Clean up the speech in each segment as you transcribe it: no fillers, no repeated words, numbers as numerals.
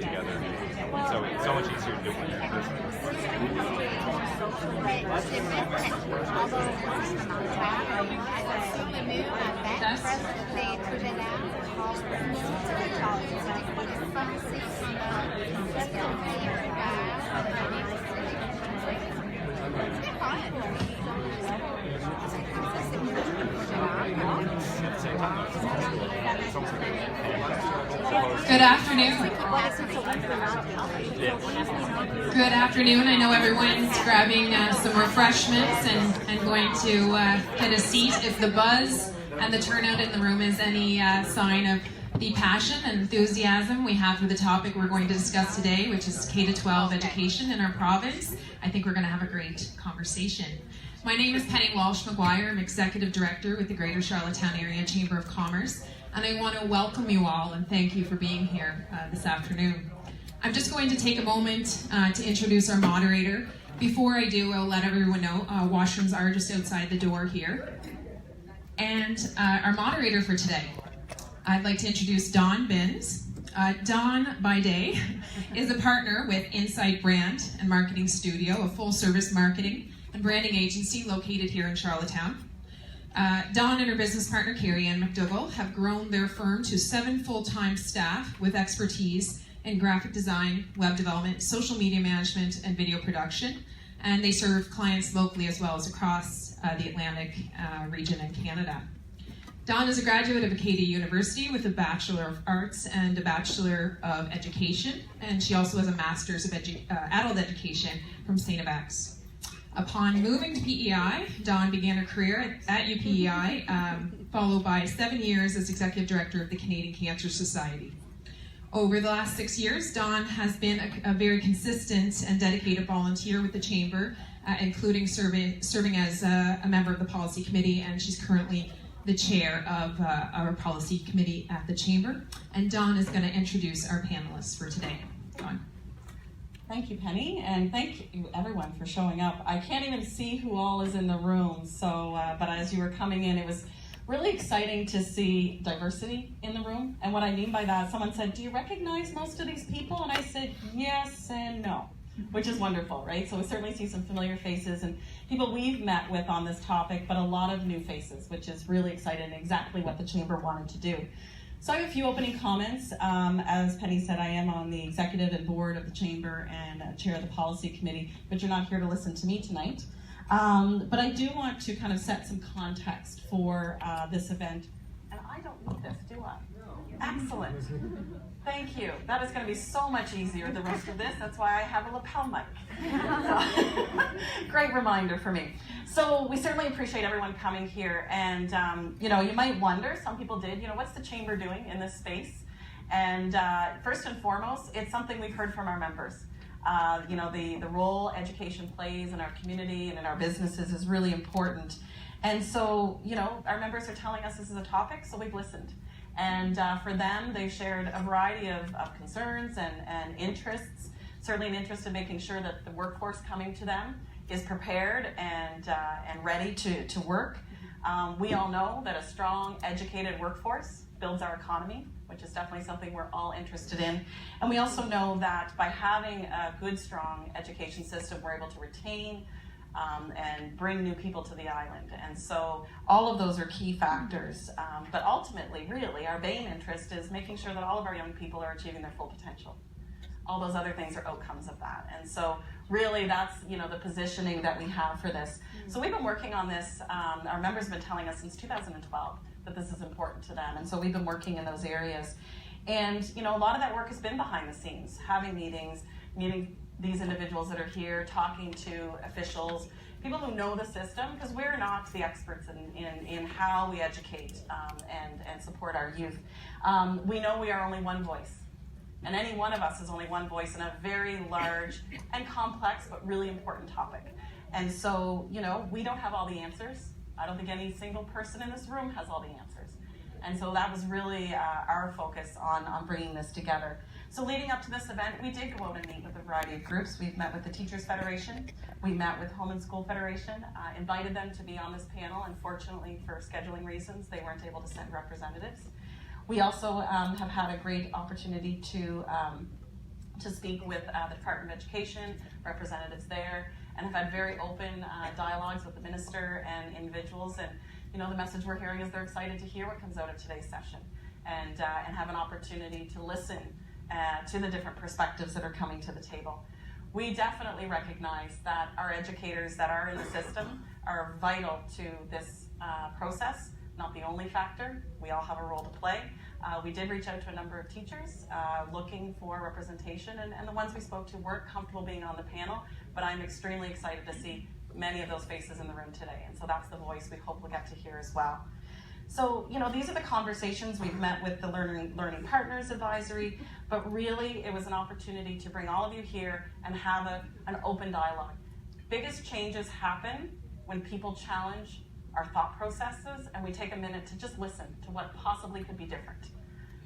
together. So it's so much easier to do it in person. Good afternoon. Good afternoon. I know everyone's grabbing some refreshments and going to get a seat. If the buzz and the turnout in the room is any sign of the passion and enthusiasm we have for the topic we're going to discuss today, which is K-12 education in our province, I think we're going to have a great conversation. My name is Penny Walsh-McGuire. I'm Executive Director with the Greater Charlottetown Area Chamber of Commerce, and I want to welcome you all and thank you for being here this afternoon. I'm just going to take a moment to introduce our moderator. Before I do, I'll let everyone know washrooms are just outside the door here. And our moderator for today, I'd like to introduce Dawn Binns. Dawn, by day, is a partner with Insight Brand and Marketing Studio, a full-service marketing and branding agency located here in Charlottetown. Dawn and her business partner, Carrie Ann McDougall, have grown their firm to 7 full-time staff with expertise in graphic design, web development, social media management, and video production. And they serve clients locally as well as across the Atlantic region and Canada. Dawn is a graduate of Acadia University with a Bachelor of Arts and a Bachelor of Education, and she also has a Master's of Adult Education from St. FX. Upon moving to PEI, Dawn began her career at UPEI, followed by 7 years as Executive Director of the Canadian Cancer Society. Over the last 6 years, Dawn has been a very consistent and dedicated volunteer with the Chamber, including serving as a member of the Policy Committee, and she's currently the chair of our Policy Committee at the Chamber. And Dawn is going to introduce our panelists for today. Dawn. Thank you, Penny, and thank you everyone for showing up. I can't even see who all is in the room, so but as you were coming in, it was really exciting to see diversity in the room. And what I mean by that, someone said, do you recognize most of these people? And I said, yes and no, which is wonderful, right? So we certainly see some familiar faces and people we've met with on this topic, but a lot of new faces, which is really exciting, exactly what the Chamber wanted to do. So I have a few opening comments. As Penny said, I am on the executive and board of the Chamber and chair of the Policy Committee, but you're not here to listen to me tonight. But I do want to kind of set some context for this event. And I don't need this, do I? No. Excellent. Thank you. That is going to be so much easier, the rest of this. That's why I have a lapel mic. So, great reminder for me. So we certainly appreciate everyone coming here. And, you might wonder, some people did, what's the Chamber doing in this space? And first and foremost, it's something we've heard from our members. The role education plays in our community and in our businesses is really important. And so, our members are telling us this is a topic, so we've listened. And for them, they've shared a variety of concerns and interests, certainly an interest in making sure that the workforce coming to them is prepared and ready to work. We all know that a strong, educated workforce builds our economy, which is definitely something we're all interested in. And we also know that by having a good, strong education system, we're able to retain and bring new people to the island. And so all of those are key factors. But ultimately, really, our main interest is making sure that all of our young people are achieving their full potential. All those other things are outcomes of that. And so really that's, the positioning that we have for this. So we've been working on this. Our members have been telling us since 2012 that this is important to them. And so we've been working in those areas. And, a lot of that work has been behind the scenes, having meetings, meeting these individuals that are here, talking to officials, people who know the system, because we're not the experts in how we educate and support our youth. We know we are only one voice. And any one of us is only one voice in a very large and complex but really important topic. And so, we don't have all the answers. I don't think any single person in this room has all the answers. And so that was really our focus on bringing this together. So leading up to this event, we did go out and meet with a variety of groups. We've met with the Teachers Federation, we met with Home and School Federation, invited them to be on this panel. Unfortunately, for scheduling reasons, they weren't able to send representatives. We also have had a great opportunity to speak with the Department of Education, representatives there, and have had very open dialogues with the minister and individuals. And the message we're hearing is they're excited to hear what comes out of today's session, and have an opportunity to listen to the different perspectives that are coming to the table. We definitely recognize that our educators that are in the system are vital to this process, not the only factor. We all have a role to play. We did reach out to a number of teachers looking for representation, and the ones we spoke to weren't comfortable being on the panel, but I'm extremely excited to see many of those faces in the room today, and so that's the voice we hope we'll get to hear as well. So, these are the conversations. We've met with the Learning Partners Advisory, but really it was an opportunity to bring all of you here and have an open dialogue. Biggest changes happen when people challenge our thought processes and we take a minute to just listen to what possibly could be different.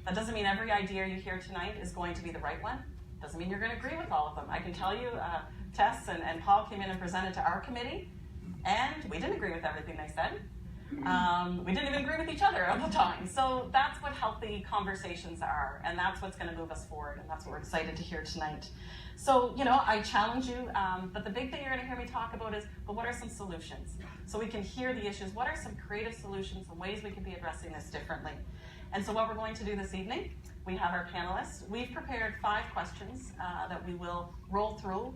That doesn't mean every idea you hear tonight is going to be the right one. Doesn't mean you're going to agree with all of them. I can tell you, Tess and Paul came in and presented to our committee, and we didn't agree with everything they said. We didn't even agree with each other at the time. So that's what healthy conversations are, and that's what's going to move us forward, and that's what we're excited to hear tonight. So, I challenge you, but the big thing you're going to hear me talk about is, but what are some solutions? So we can hear the issues. What are some creative solutions and ways we can be addressing this differently? And so what we're going to do this evening, we have our panelists. We've prepared 5 questions that we will roll through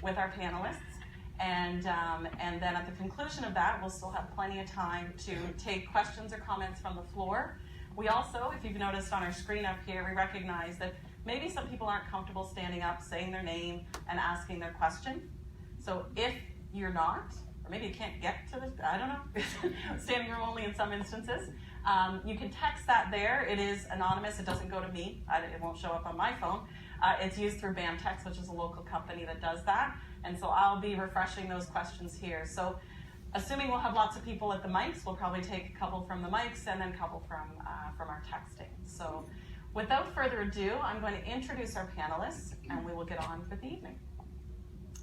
with our panelists. And then at the conclusion of that, we'll still have plenty of time to take questions or comments from the floor. We also, if you've noticed on our screen up here, we recognize that maybe some people aren't comfortable standing up, saying their name, and asking their question. So if you're not, or maybe you can't get to the, I don't know, standing room only in some instances, you can text that there. It is anonymous. It doesn't go to me. It won't show up on my phone. It's used through BAM Text, which is a local company that does that. And so I'll be refreshing those questions here. So assuming we'll have lots of people at the mics, we'll probably take a couple from the mics and then a couple from our texting. So without further ado, I'm going to introduce our panelists, and we will get on with the evening.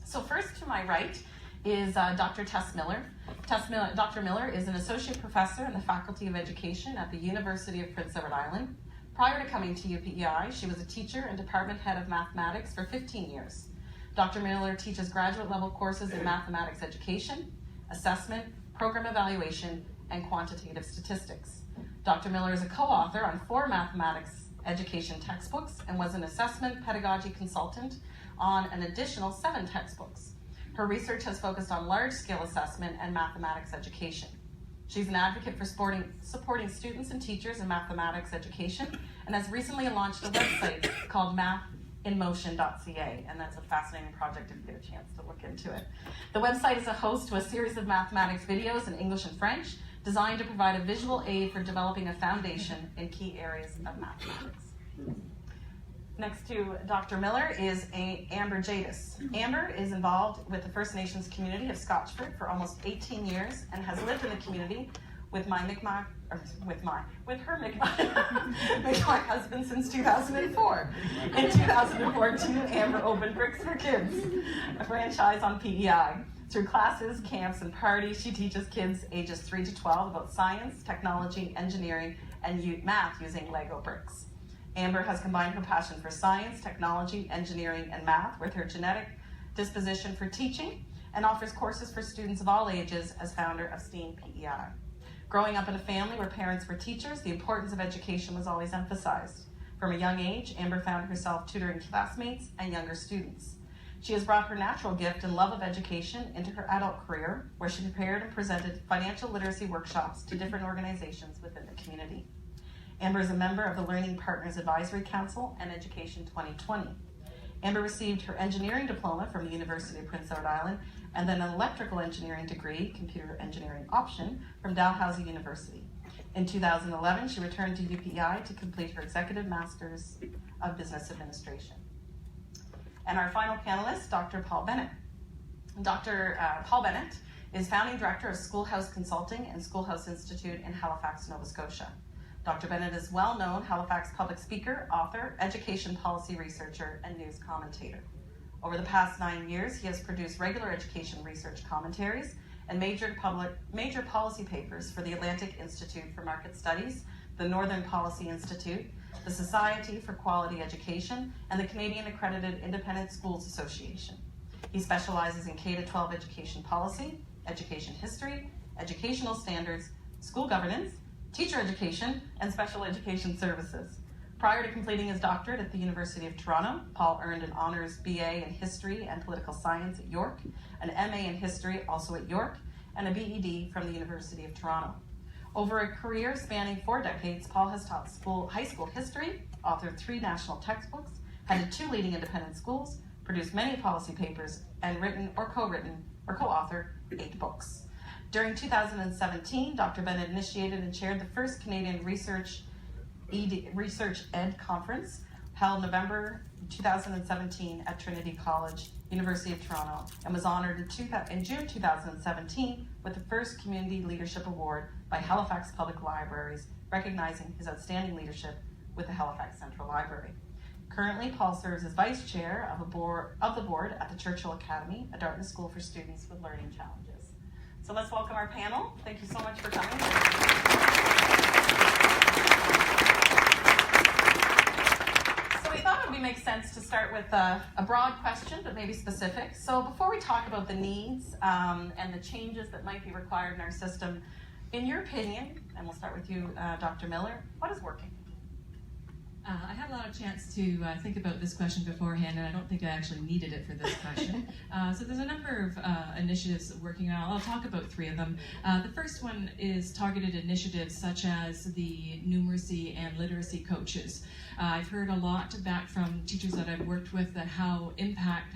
So first to my right is Dr. Tess Miller. Dr. Miller is an associate professor in the Faculty of Education at the University of Prince Edward Island. Prior to coming to UPEI, she was a teacher and department head of mathematics for 15 years. Dr. Miller teaches graduate level courses in mathematics education, assessment, program evaluation, and quantitative statistics. Dr. Miller is a co-author on 4 mathematics education textbooks and was an assessment pedagogy consultant on an additional 7 textbooks. Her research has focused on large-scale assessment and mathematics education. She's an advocate for supporting students and teachers in mathematics education, and has recently launched a website called mathinmotion.ca, and that's a fascinating project if you get a chance to look into it. The website is a host to a series of mathematics videos in English and French, designed to provide a visual aid for developing a foundation in key areas of mathematics. Next to Dr. Miller is Amber Jadis. Amber is involved with the First Nations community of Scotchford for almost 18 years and has lived in the community with her Mi'kmaq husband since 2004. In 2014, Amber opened Bricks for Kids, a franchise on PEI. Through classes, camps, and parties, she teaches kids ages 3 to 12 about science, technology, engineering, and math using Lego bricks. Amber has combined her passion for science, technology, engineering, and math with her genetic disposition for teaching, and offers courses for students of all ages as founder of STEAM PEI. Growing up in a family where parents were teachers, the importance of education was always emphasized. From a young age, Amber found herself tutoring classmates and younger students. She has brought her natural gift and love of education into her adult career, where she prepared and presented financial literacy workshops to different organizations within the community. Amber is a member of the Learning Partners Advisory Council and Education 2020. Amber received her engineering diploma from the University of Prince Edward Island and then an electrical engineering degree, computer engineering option, from Dalhousie University. In 2011, she returned to UPEI to complete her Executive Masters of Business Administration. And our final panelist, Dr. Paul Bennett. Dr. Paul Bennett is founding director of Schoolhouse Consulting and Schoolhouse Institute in Halifax, Nova Scotia. Dr. Bennett is a well-known Halifax public speaker, author, education policy researcher, and news commentator. Over the past 9 years, he has produced regular education research commentaries and major policy papers for the Atlantic Institute for Market Studies, the Northern Policy Institute, the Society for Quality Education, and the Canadian Accredited Independent Schools Association. He specializes in K-12 education policy, education history, educational standards, school governance, teacher education, and special education services. Prior to completing his doctorate at the University of Toronto, Paul earned an honors BA in History and Political Science at York, an MA in History also at York, and a BEd from the University of Toronto. Over a career spanning 4 decades, Paul has taught high school history, authored 3 national textbooks, headed 2 leading independent schools, produced many policy papers, and written or co-written or co-authored 8 books. During 2017, Dr. Bennett initiated and chaired the first Canadian Research Ed Conference, held November 2017 at Trinity College, University of Toronto, and was honored in June 2017 with the first Community Leadership Award by Halifax Public Libraries, recognizing his outstanding leadership with the Halifax Central Library. Currently, Paul serves as Vice Chair of the board at the Churchill Academy, a Dartmouth school for students with learning challenges. So let's welcome our panel. Thank you so much for coming. So we thought it would make sense to start with a broad question, but maybe specific. So before we talk about the needs and the changes that might be required in our system, in your opinion, and we'll start with you, Dr. Miller, what is working? I had a lot of chance to think about this question beforehand, and I don't think I actually needed it for this question. So there's a number of initiatives working on. I'll talk about 3 of them. The first one is targeted initiatives such as the numeracy and literacy coaches. I've heard a lot back from teachers that I've worked with that how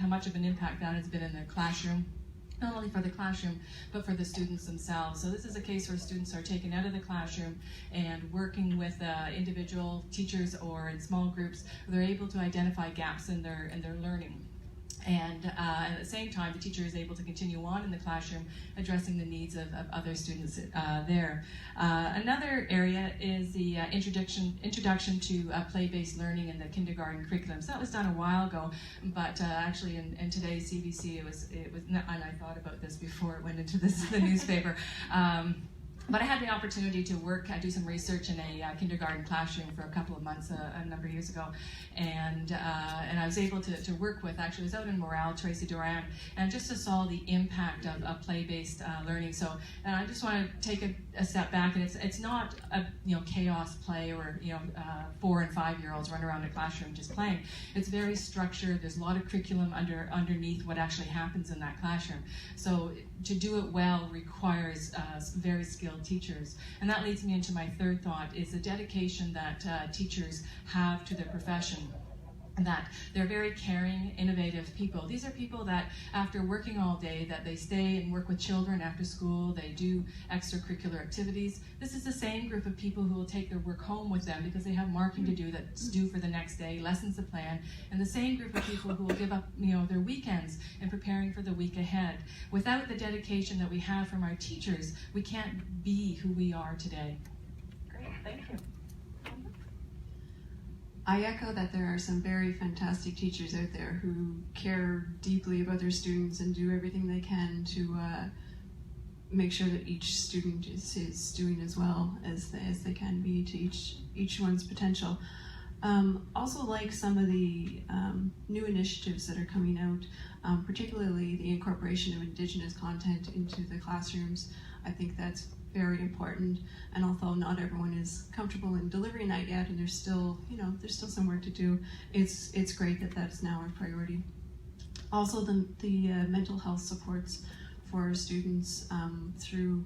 much of an impact that has been in their classroom. Not only for the classroom, but for the students themselves. So this is a case where students are taken out of the classroom and working with individual teachers or in small groups. They're able to identify gaps in their learning. And at the same time, the teacher is able to continue on in the classroom, addressing the needs of other students there. Another area is the introduction to play-based learning in the kindergarten curriculum. So that was done a while ago, but actually in today's CBC, it was. And I thought about this before it went into the newspaper. But I had the opportunity to do some research in a kindergarten classroom for a couple of months a number of years ago, and I was able to work with, actually it was out in Morale, Tracy Duran, and just saw the impact of play-based learning. So, and I just want to take a step back, and it's not a chaos play or 4 and 5 year olds run around a classroom just playing. It's very structured. There's a lot of curriculum underneath what actually happens in that classroom. So to do it well requires very skilled teachers. And that leads me into my third thought, is the dedication that teachers have to their profession. That they're very caring, innovative people. These are people that, after working all day, that they stay and work with children after school. They do extracurricular activities. This is the same group of people who will take their work home with them because they have marking to do that's due for the next day, lessons to plan, and the same group of people who will give up their weekends in preparing for the week ahead. Without the dedication that we have from our teachers, we can't be who we are today. Great, thank you. I echo that there are some very fantastic teachers out there who care deeply about their students and do everything they can to make sure that each student is doing as well as they can be to each one's potential. Also like some of the new initiatives that are coming out, particularly the incorporation of Indigenous content into the classrooms. I think that's very important, and although not everyone is comfortable in delivering that yet, and there's still some work to do, it's great that that's now a priority. Also, the mental health supports for students through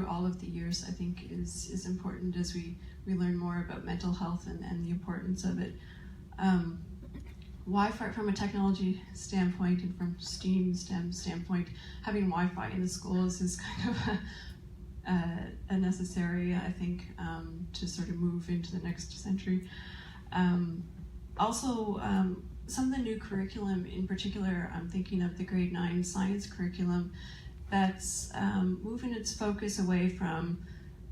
all of the years, I think is important as we learn more about mental health and the importance of it. Wi-Fi, from a technology standpoint and from STEM standpoint, having Wi-Fi in the schools is kind of a necessary, I think, to sort of move into the next century. Also, some of the new curriculum, in particular, I'm thinking of the grade 9 science curriculum, that's moving its focus away from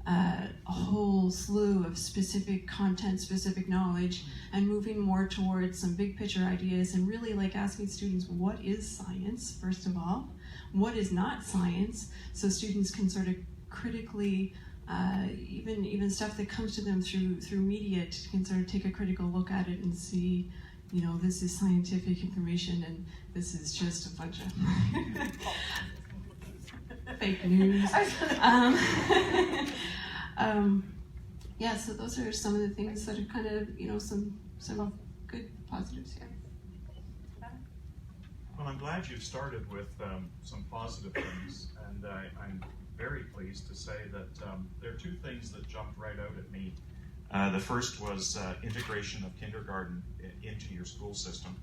a whole slew of specific content, specific knowledge, and moving more towards some big picture ideas and really like asking students, what is science, first of all? What is not science? So students can sort of critically, even stuff that comes to them through media, can sort of take a critical look at it and see, you know, this is scientific information and this is just a bunch of fake news. Yeah, so those are some of the things that are kind of, you know, some good positives here. Well, I'm glad you've started with some positive things, and I'm very pleased to say that there are two things that jumped right out at me. The first was integration of kindergarten into your school system,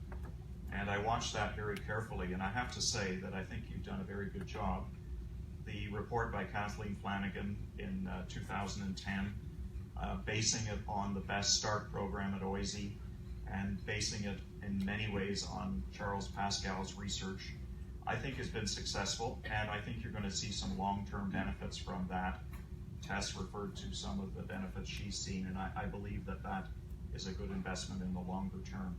and I watched that very carefully, and I have to say that I think you've done a very good job. The report by Kathleen Flanagan in 2010, basing it on the Best Start program at OISE, and basing it in many ways on Charles Pascal's research, I think has been successful, and I think you're going to see some long-term benefits from that. Tess referred to some of the benefits she's seen, and I believe that that is a good investment in the longer term.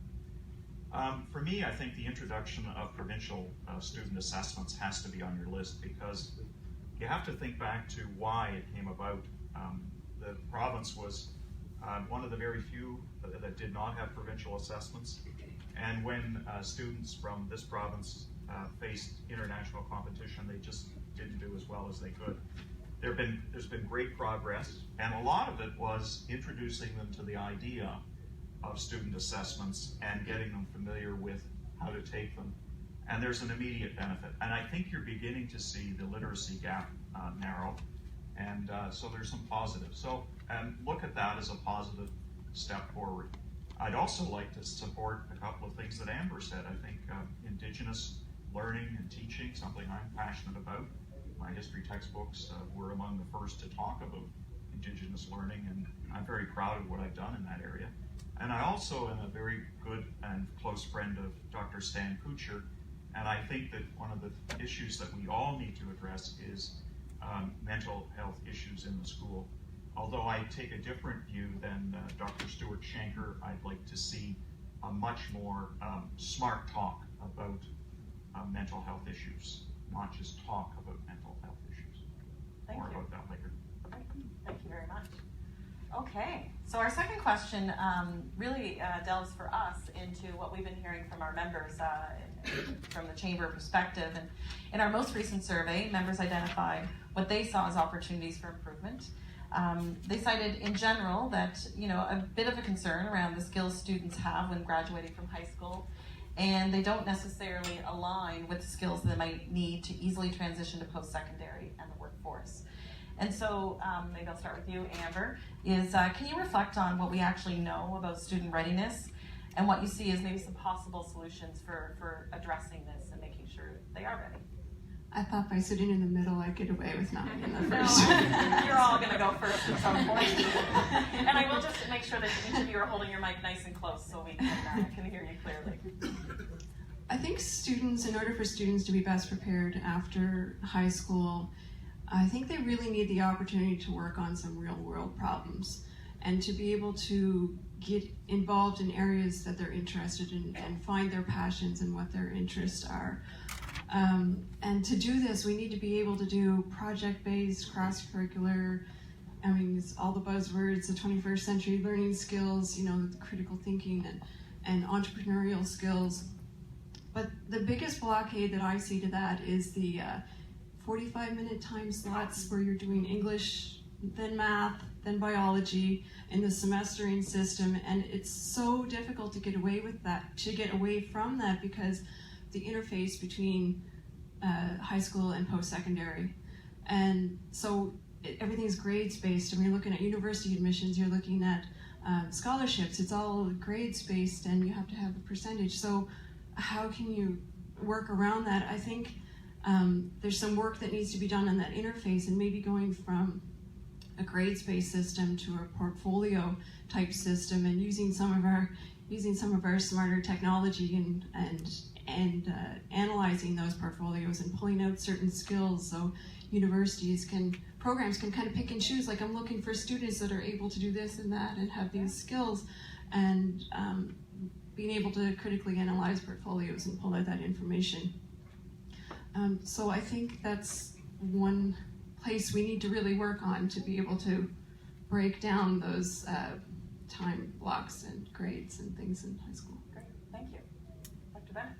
For me, I think the introduction of provincial student assessments has to be on your list, because you have to think back to why it came about. The province was one of the very few that did not have provincial assessments, and when students from this province faced international competition, they just didn't do as well as they could. There's been great progress, and a lot of it was introducing them to the idea of student assessments and getting them familiar with how to take them. And there's an immediate benefit. And I think you're beginning to see the literacy gap narrow, and so there's some positives. So look at that as a positive step forward. I'd also like to support a couple of things that Amber said. I think Indigenous learning and teaching, something I'm passionate about. My history textbooks were among the first to talk about Indigenous learning, and I'm very proud of what I've done in that area. And I also am a very good and close friend of Dr. Stan Kuchar, and I think that one of the issues that we all need to address is mental health issues in the school. Although I take a different view than Dr. Stuart Shanker, I'd like to see a much more smart talk about mental health issues, not just talk about mental health issues. More about that later. Thank you very much. Okay, so our second question really delves for us into what we've been hearing from our members from the Chamber perspective. And in our most recent survey, members identified what they saw as opportunities for improvement. They cited in general that, you know, a bit of a concern around the skills students have when graduating from high school, and they don't necessarily align with the skills that they might need to easily transition to post-secondary and the workforce. And so maybe I'll start with you, Amber, can you reflect on what we actually know about student readiness and what you see as maybe some possible solutions for addressing this and making sure they are ready? I thought by sitting in the middle I'd get away with not being the first. No, you're all going to go first at some point. And I will just make sure that each of you are holding your mic nice and close so we can hear you clearly. I think students, in order for students to be best prepared after high school, I think they really need the opportunity to work on some real world problems and to be able to get involved in areas that they're interested in and find their passions and what their interests are. And to do this, we need to be able to do project-based, cross-curricular, I mean, it's all the buzzwords, the 21st century learning skills, you know, the critical thinking and entrepreneurial skills. But the biggest blockade that I see to that is the 45-minute time slots where you're doing English, then math, then biology in the semestering system, and it's so difficult to get away with that, to get away from that, because the interface between high school and post-secondary. And so everything's grades-based, and we're looking at university admissions, you're looking at scholarships, it's all grades-based, and you have to have a percentage. So how can you work around that? I think there's some work that needs to be done on that interface, and maybe going from a grades-based system to a portfolio type system, and using some of our smarter technology and analyzing those portfolios and pulling out certain skills. So programs can kind of pick and choose, like I'm looking for students that are able to do this and that and have these skills, and being able to critically analyze portfolios and pull out that information. So I think that's one place we need to really work on, to be able to break down those time blocks and grades and things in high school. Great, thank you. Dr. Bennett?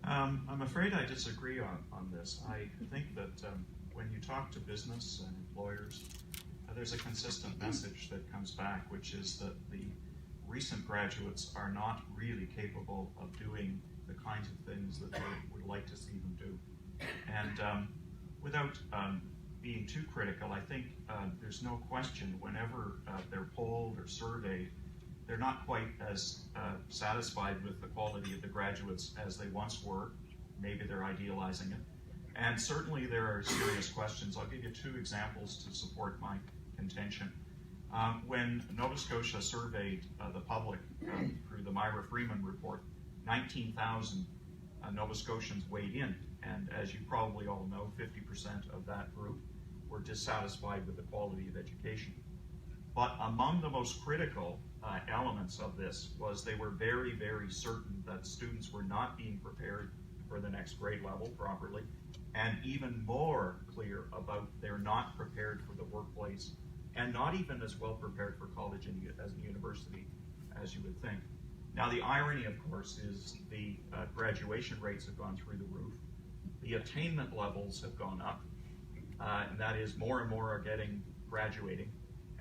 I'm afraid I disagree on this. I think that when you talk to business and employers, there's a consistent message that comes back, which is that the recent graduates are not really capable of doing the kinds of things that they would like to see them do. And without being too critical, I think there's no question whenever they're polled or surveyed, they're not quite as satisfied with the quality of the graduates as they once were. Maybe they're idealizing it. And certainly there are serious questions. I'll give you two examples to support my contention. When Nova Scotia surveyed the public through the Myra Freeman report, 19,000 Nova Scotians weighed in. And as you probably all know, 50% of that group were dissatisfied with the quality of education. But among the most critical elements of this was they were very, very certain that students were not being prepared for the next grade level properly, and even more clear about they're not prepared for the workplace, and not even as well prepared for college as a university as you would think. Now the irony, of course, is the graduation rates have gone through the roof. The attainment levels have gone up, and that is more and more are graduating,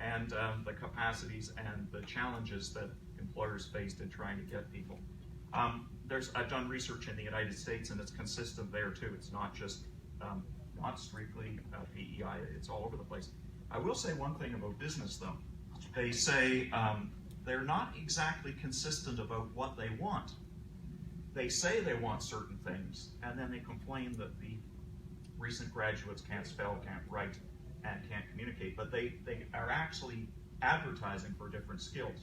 and the capacities and the challenges that employers faced in trying to get people. I've done research in the United States, and it's consistent there too. It's not just not strictly PEI, it's all over the place. I will say one thing about business though. They say they're not exactly consistent about what they want. They say they want certain things, and then they complain that the recent graduates can't spell, can't write, and can't communicate, but they are actually advertising for different skills.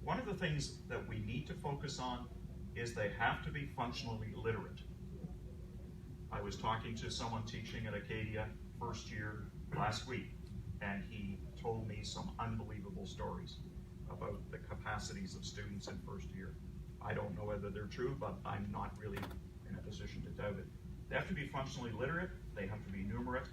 One of the things that we need to focus on is they have to be functionally literate. I was talking to someone teaching at Acadia first year last week, and he told me some unbelievable stories about the capacities of students in first year. I don't know whether they're true, but I'm not really in a position to doubt it. They have to be functionally literate, they have to be numerate,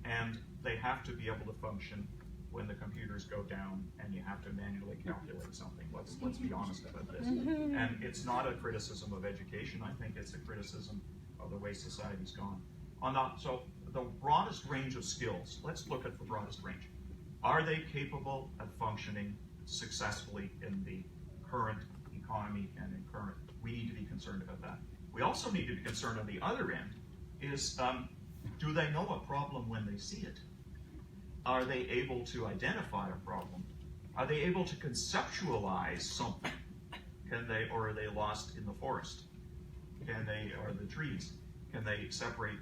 and they have to be able to function when the computers go down and you have to manually calculate something. Let's be honest about this. And it's not a criticism of education. I think it's a criticism of the way society's gone. So the broadest range of skills, let's look at the broadest range. Are they capable of functioning successfully in the current economy and in current? We need to be concerned about that. We also need to be concerned on the other end is, do they know a problem when they see it? Are they able to identify a problem? Are they able to conceptualize something? Or are they lost in the forest? Or the trees? Can they separate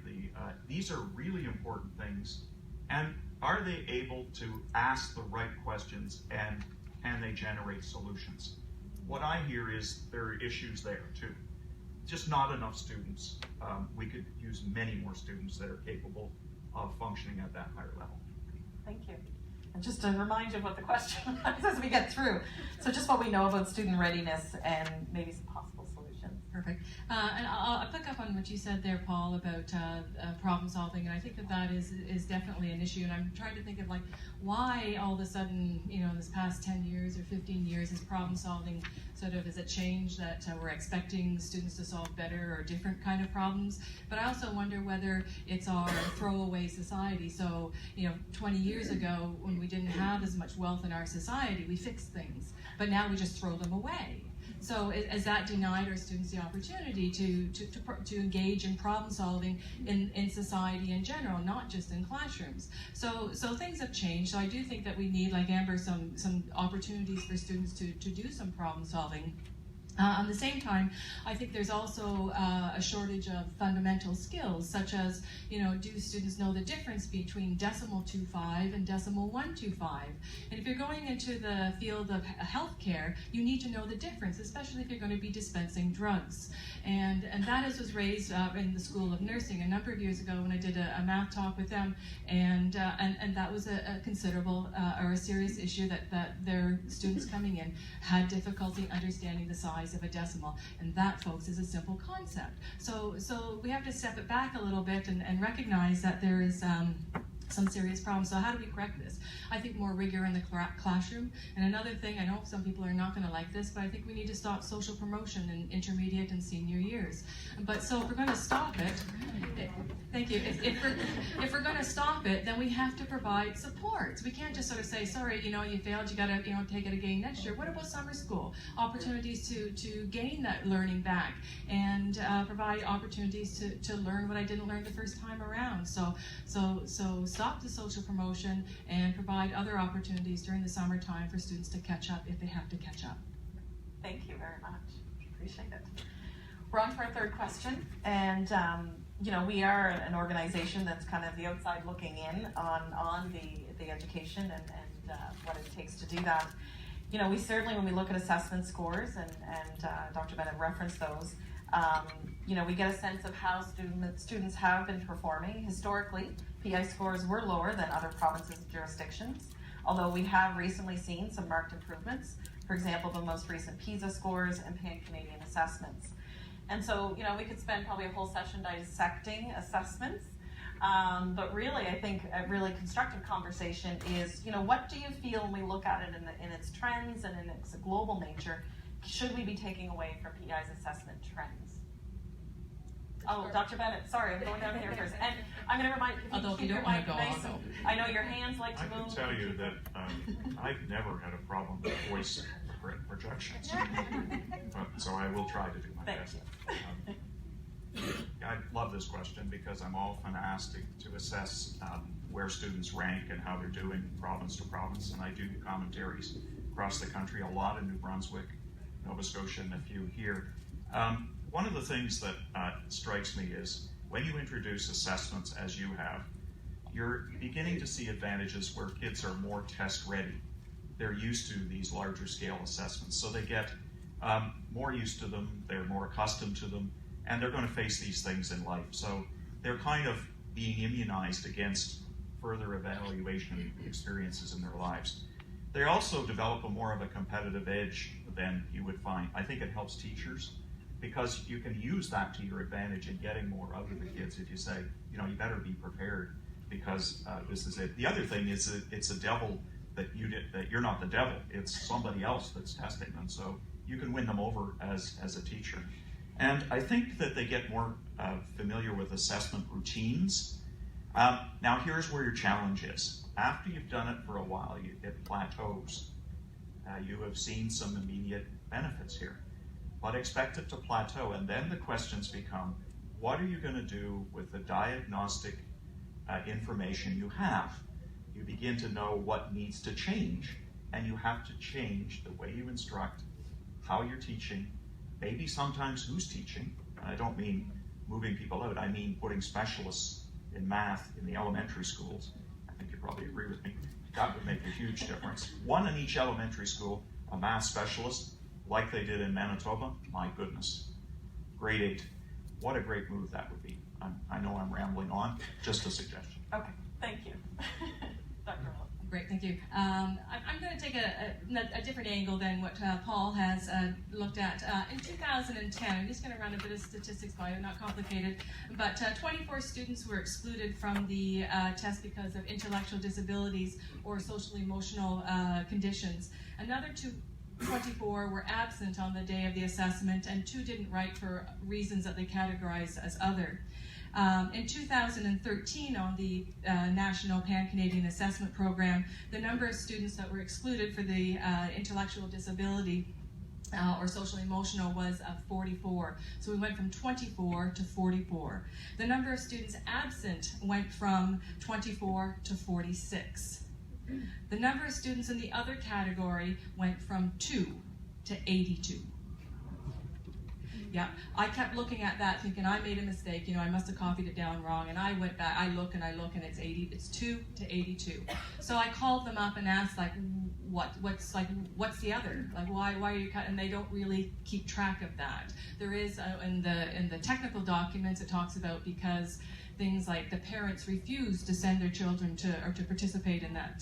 these are really important things. And are they able to ask the right questions, and can they generate solutions? What I hear is there are issues there too. Just not enough students. We could use many more students that are capable of functioning at that higher level. Thank you. And just to remind you of what the question was as we get through. So just what we know about student readiness and maybe some possible solutions. Perfect. And I'll pick up on what you said there, Paul, about problem solving, and I think that is definitely an issue. And I'm trying to think of why all of a sudden, this past 10 years or 15 years is problem solving sort of, is a change that we're expecting students to solve better or different kind of problems. But I also wonder whether it's our throwaway society. So, 20 years ago, when we didn't have as much wealth in our society, we fixed things, but now we just throw them away. So has that denied our students the opportunity to engage in problem solving in society in general, not just in classrooms? So things have changed. So I do think that we need, like Amber, some opportunities for students to do some problem solving. At the same time, I think there's also a shortage of fundamental skills, such as, do students know the difference between decimal 2.5 and decimal 1.25? And if you're going into the field of healthcare, you need to know the difference, especially if you're going to be dispensing drugs. And that was raised in the School of Nursing a number of years ago when I did a math talk with them, and that was a considerable or a serious issue that their students coming in had difficulty understanding the size of a decimal, and that, folks, is a simple concept. So we have to step it back a little bit and recognize that there is some serious problems. So how do we correct this? I think more rigor in the classroom. And another thing, I know some people are not going to like this, but I think we need to stop social promotion in intermediate and senior years. But so if we're going to stop it, thank you. If we're going to stop it, then we have to provide supports. We can't just sort of say, sorry, you failed, you got to take it again next year. What about summer school? Opportunities to gain that learning back and provide opportunities to learn what I didn't learn the first time around. So stop the social promotion and provide other opportunities during the summertime for students to catch up if they have to catch up. Thank you very much. Appreciate it. We're on to our third question, and we are an organization that's kind of the outside looking in on the education and what it takes to do that. We certainly, when we look at assessment scores, and Dr. Bennett referenced those, we get a sense of how students have been performing. Historically, PI scores were lower than other provinces and jurisdictions, although we have recently seen some marked improvements. For example, the most recent PISA scores and Pan-Canadian assessments. And so, we could spend probably a whole session dissecting assessments, but really, I think a really constructive conversation is, what do you feel when we look at it in its trends and in its global nature, should we be taking away from PI's assessment trends? Oh, Dr. Bennett, sorry, I'm going down here first. And I'm going to remind you, although if you don't want to go, I'll go. I know your hands like to move. I can tell you that I've never had a problem with voice projections, so I will try to do my best. I love this question because I'm often asked to assess where students rank and how they're doing province to province, and I do commentaries across the country, a lot in New Brunswick, Nova Scotia, and a few here. One of the things that strikes me is when you introduce assessments as you have, you're beginning to see advantages where kids are more test ready. They're used to these larger scale assessments, so they get more used to them, they're more accustomed to them, and they're going to face these things in life. So they're kind of being immunized against further evaluation experiences in their lives. They also develop more of a competitive edge than you would find. I think it helps teachers because you can use that to your advantage in getting more out of the kids if you say, you better be prepared because this is it. The other thing is that it's a devil that you're not the devil. It's somebody else that's testing them. So you can win them over as a teacher. And I think that they get more familiar with assessment routines. Now here's where your challenge is. After you've done it for a while, it plateaus. You have seen some immediate benefits here, but expect it to plateau. And then the questions become, what are you going to do with the diagnostic information you have? You begin to know what needs to change, and you have to change the way you instruct, how you're teaching, maybe sometimes who's teaching. And I don't mean moving people out, I mean putting specialists in math in the elementary schools. I think you probably agree with me. That would make a huge difference. One in each elementary school, a math specialist, like they did in Manitoba. My goodness. Grade 8. What a great move that would be. I know I'm rambling on. Just a suggestion. Okay, thank you. Dr. Miller. Great, thank you. I'm going to take a different angle than what Paul has looked at. In 2010, I'm just going to run a bit of statistics by you, not complicated, but 24 students were excluded from the test because of intellectual disabilities or social-emotional conditions. Another 24 were absent on the day of the assessment, and 2 didn't write for reasons that they categorized as other. In 2013, on the National Pan-Canadian Assessment Program, the number of students that were excluded for the intellectual disability or social-emotional was 44. So we went from 24 to 44. The number of students absent went from 24 to 46. The number of students in the other category went from 2 to 82. Yeah, I kept looking at that thinking I made a mistake, I must have copied it down wrong, and I went back, I look and it's 2 to 82. So I called them up and asked, like, what's the other? Like, why are you cutting? And they don't really keep track of that. There is, in the technical documents, it talks about because things like the parents refuse to send their children to participate in that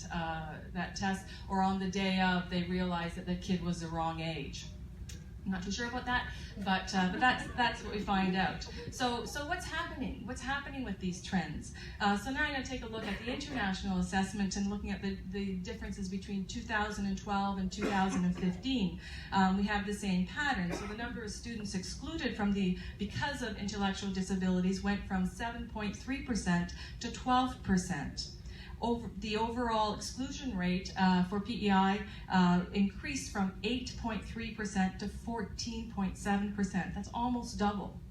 test, or on the day of they realize that the kid was the wrong age. I'm not too sure about that, but that's what we find out. So what's happening? What's happening with these trends? So now I'm going to take a look at the international assessment and looking at the differences between 2012 and 2015. We have the same pattern. So the number of students excluded because of intellectual disabilities went from 7.3% to 12%. The overall exclusion rate for PEI increased from 8.3% to 14.7%. That's almost double.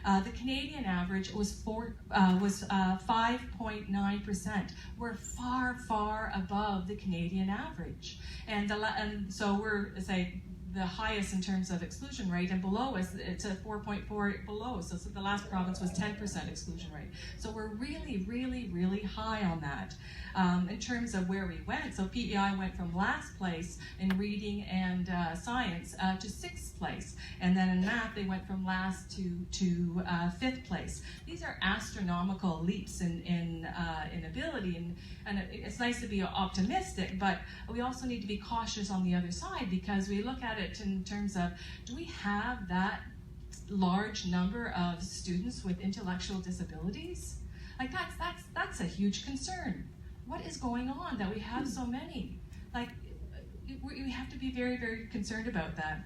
The Canadian average was 5.9%. We're far, far above the Canadian average, and so we're the highest in terms of exclusion rate, and below us it's a 4.4 below. So the last province was 10% exclusion rate. So we're really, really, really high on that. In terms of where we went, so PEI went from last place in reading and science to 6th place, and then in math they went from last to 5th place. These are astronomical leaps in ability, and it's nice to be optimistic, but we also need to be cautious on the other side, because we look at it in terms of, do we have that large number of students with intellectual disabilities? Like that's a huge concern. What is going on that we have so many? Like, we have to be very, very concerned about that.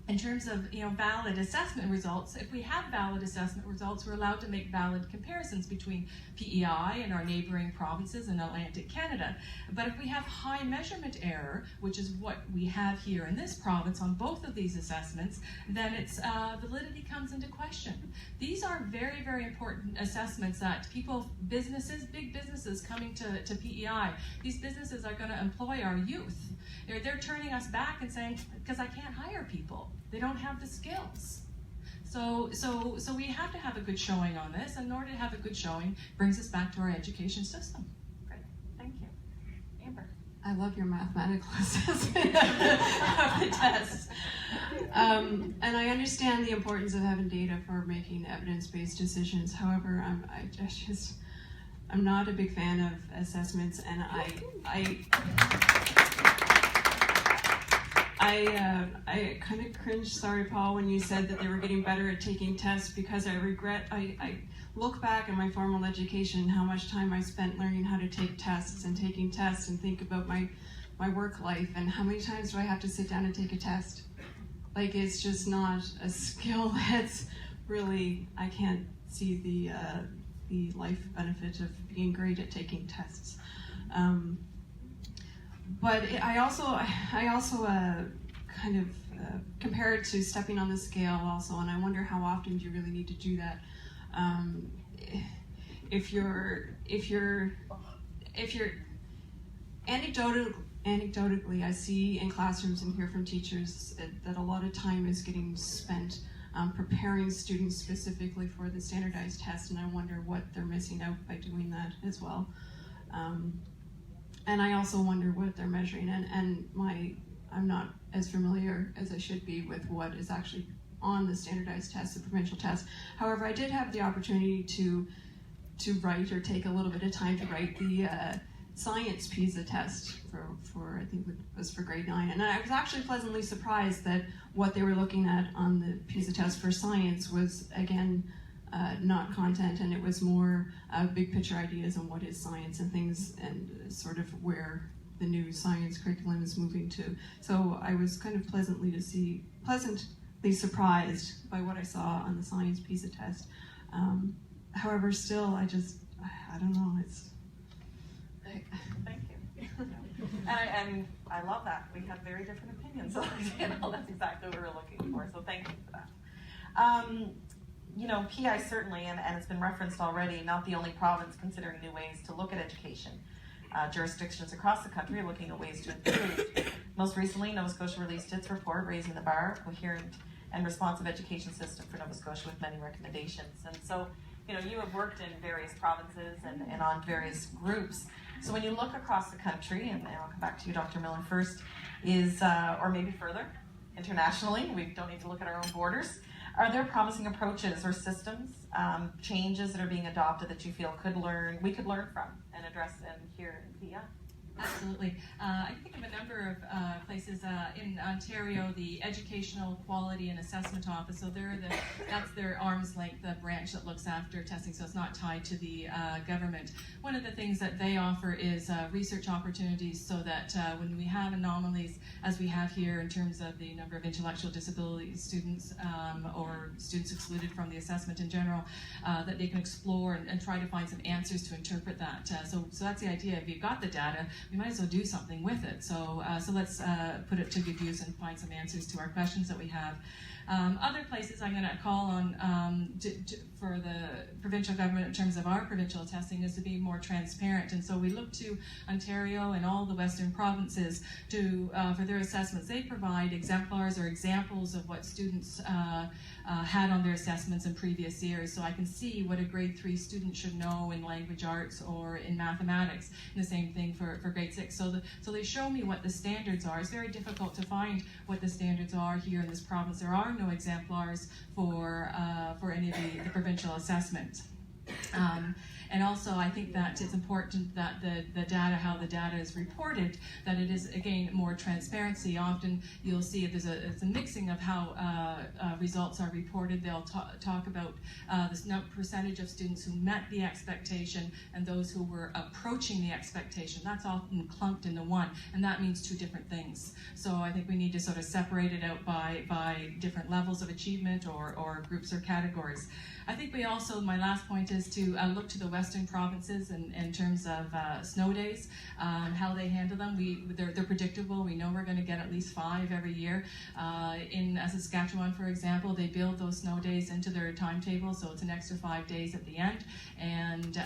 In terms of valid assessment results, if we have valid assessment results, we're allowed to make valid comparisons between PEI and our neighboring provinces in Atlantic Canada. But if we have high measurement error, which is what we have here in this province on both of these assessments, then its validity comes into question. These are very, very important assessments that businesses, big businesses coming to PEI, these businesses are going to employ our youth. They're turning us back and saying, because I can't hire people. They don't have the skills. So we have to have a good showing on this, and in order to have a good showing, brings us back to our education system. Great, thank you. Amber. I love your mathematical assessment of the test. And I understand the importance of having data for making evidence-based decisions. However, I'm not a big fan of assessments, and I kind of cringed, sorry Paul, when you said that they were getting better at taking tests, because I look back at my formal education and how much time I spent learning how to take tests and taking tests, and think about my work life and how many times do I have to sit down and take a test. Like, it's just not a skill that's really, I can't see the life benefit of being great at taking tests. But I also kind of compare it to stepping on the scale also, and I wonder how often do you really need to do that. If you're anecdotally, I see in classrooms and hear from teachers that a lot of time is getting spent preparing students specifically for the standardized test, and I wonder what they're missing out by doing that as well. And I also wonder what they're measuring, and I'm not as familiar as I should be with what is actually on the standardized test, the provincial test. However, I did have the opportunity to write, or take a little bit of time to write, the science PISA test for I think it was for grade 9, and I was actually pleasantly surprised that what they were looking at on the PISA test for science was, again, not content, and it was more big picture ideas on what is science and things, and sort of where the new science curriculum is moving to. So I was kind of pleasantly surprised by what I saw on the science PISA test. However, still, I don't know, it's... Thank you. And I love that. We have very different opinions. That's exactly what we were looking for, so thank you for that. PI certainly, and it's been referenced already, not the only province considering new ways to look at education. Jurisdictions across the country are looking at ways to improve. Most recently, Nova Scotia released its report, Raising the Bar, Coherent and responsive education system for Nova Scotia with many recommendations. And so, you have worked in various provinces and on various groups. So when you look across the country, and I'll come back to you, Dr. Miller, first, or maybe further, internationally, we don't need to look at our own borders, are there promising approaches or systems, changes that are being adopted that you feel we could learn from and address here in PEI? Absolutely. I think of a number of places in Ontario, the Educational Quality and Assessment Office. So that's their arm's length branch that looks after testing, so it's not tied to the government. One of the things that they offer is research opportunities so that when we have anomalies, as we have here in terms of the number of intellectual disability students or students excluded from the assessment in general, that they can explore and try to find some answers to interpret that. So that's the idea. If you've got the data, we might as well do something with it. So let's put it to good use and find some answers to our questions that we have. Other places I'm going to call on for the provincial government in terms of our provincial testing is to be more transparent. And so we look to Ontario and all the Western provinces for their assessments. They provide exemplars or examples of what students had on their assessments in previous years. So I can see what a grade 3 student should know in language arts or in mathematics. And the same thing for grade 6. So they show me what the standards are. It's very difficult to find what the standards are here in this province. There are no exemplars for any of the provincial assessments. And also, I think that it's important that the data, how the data is reported, that it is, again, more transparency. Often you'll see there's a mixing of how results are reported. They'll talk about the percentage of students who met the expectation and those who were approaching the expectation. That's often clumped into one, and that means two different things. So I think we need to sort of separate it out by different levels of achievement or groups or categories. I think we also, my last point is to look to the Western provinces in terms of snow days, how they handle them. They're predictable. We know we're going to get at least 5 every year. In Saskatchewan, for example, they build those snow days into their timetable, so it's an extra 5 days at the end. And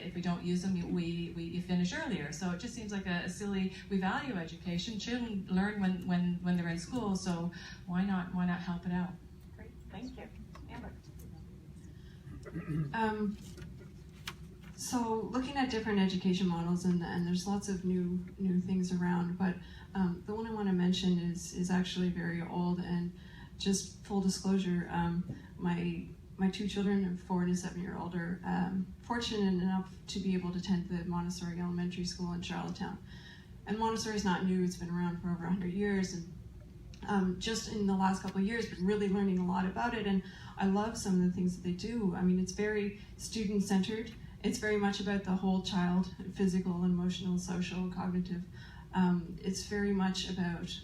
if we don't use them, we finish earlier. So it just seems like a silly. We value education. Children learn when they're in school, so why not help it out? Great, thank you. Amber. So looking at different education models, and there's lots of new things around, but the one I want to mention is actually very old. And just full disclosure, my 2 children, a 4 and a 7-year-old, are fortunate enough to be able to attend the Montessori Elementary School in Charlottetown. And Montessori is not new; it's been around for over 100 years. And just in the last couple of years, been really learning a lot about it, and I love some of the things that they do. I mean, it's very student-centered. It's very much about the whole child, physical, emotional, social, cognitive. It's very much about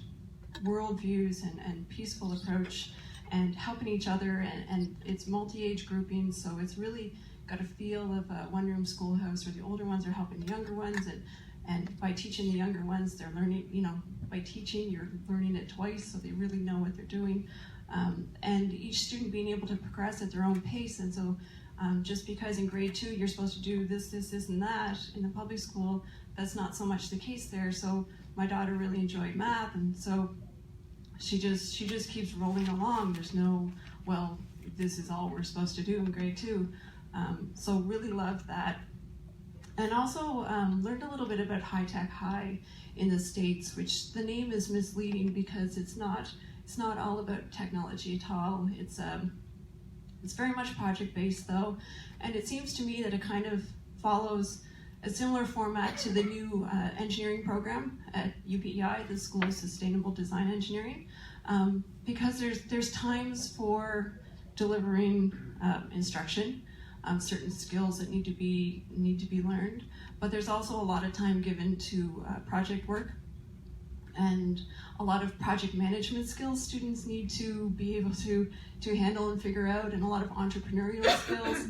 worldviews and peaceful approach and helping each other, and it's multi-age grouping, so it's really got a feel of a one-room schoolhouse where the older ones are helping the younger ones, and by teaching the younger ones, they're learning, by teaching, you're learning it twice, so they really know what they're doing. And each student being able to progress at their own pace. And so just because in grade 2 you're supposed to do this, and that in the public school, that's not so much the case there. So my daughter really enjoyed math, and so she just keeps rolling along. There's no, well, this is all we're supposed to do in grade 2. So really loved that. And also learned a little bit about High Tech High in the States, which the name is misleading because it's not all about technology at all. It's very much project-based though, and it seems to me that it kind of follows a similar format to the new engineering program at UPEI, the School of Sustainable Design Engineering, because there's times for delivering instruction, certain skills that need to be learned, but there's also a lot of time given to project work and a lot of project management skills students need to be able to handle and figure out, and a lot of entrepreneurial skills.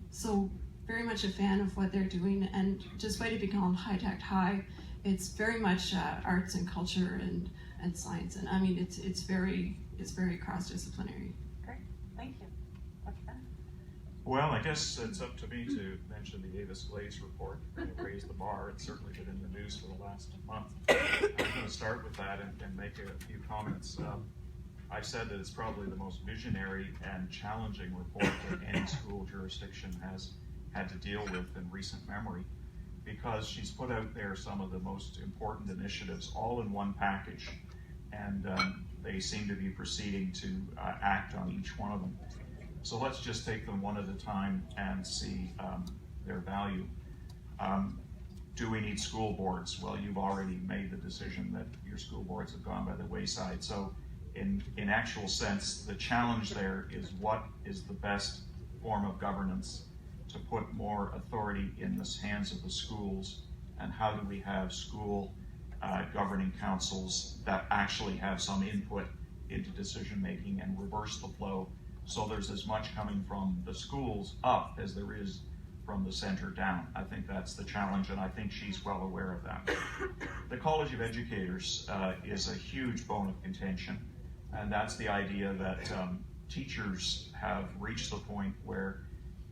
So very much a fan of what they're doing, and despite it being called High Tech High, it's very much arts and culture and science, and I mean it's very cross-disciplinary. Great, thank you. Dr. Bennett. Well, I guess it's up to me to mention the Avis Glaze report. It raised the bar. It's certainly been in the news for the last month. I'm going to start with that and make a few comments. I've said that it's probably the most visionary and challenging report that any school jurisdiction has had to deal with in recent memory, because she's put out there some of the most important initiatives all in one package, and they seem to be proceeding to act on each one of them. So let's just take them one at a time and see their value. Do we need school boards? Well, you've already made the decision that your school boards have gone by the wayside. So in actual sense, the challenge there is what is the best form of governance to put more authority in the hands of the schools, and how do we have school governing councils that actually have some input into decision making and reverse the flow, so there's as much coming from the schools up as there is from the center down. I think that's the challenge, and I think she's well aware of that. The Ecology of Educators is a huge bone of contention, and that's the idea that teachers have reached the point where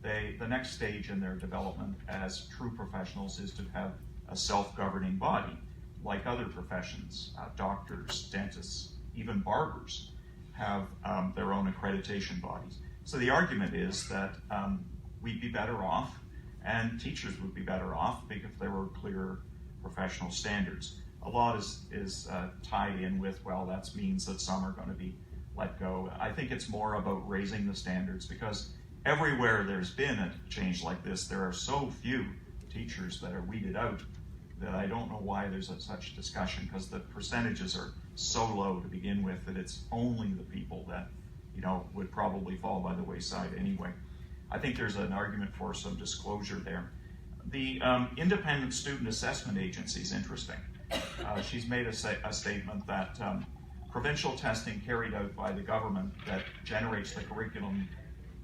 the next stage in their development as true professionals is to have a self-governing body, like other professions. Doctors, dentists, even barbers have their own accreditation bodies. So the argument is that we'd be better off, and teachers would be better off, if there were clear professional standards. A lot is tied in with, well, that means that some are going to be let go. I think it's more about raising the standards, because everywhere there's been a change like this, there are so few teachers that are weeded out that I don't know why there's such discussion, because the percentages are so low to begin with that it's only the people that would probably fall by the wayside anyway. I think there's an argument for some disclosure there. The Independent Student Assessment Agency is interesting. She's made a statement that provincial testing carried out by the government that generates the curriculum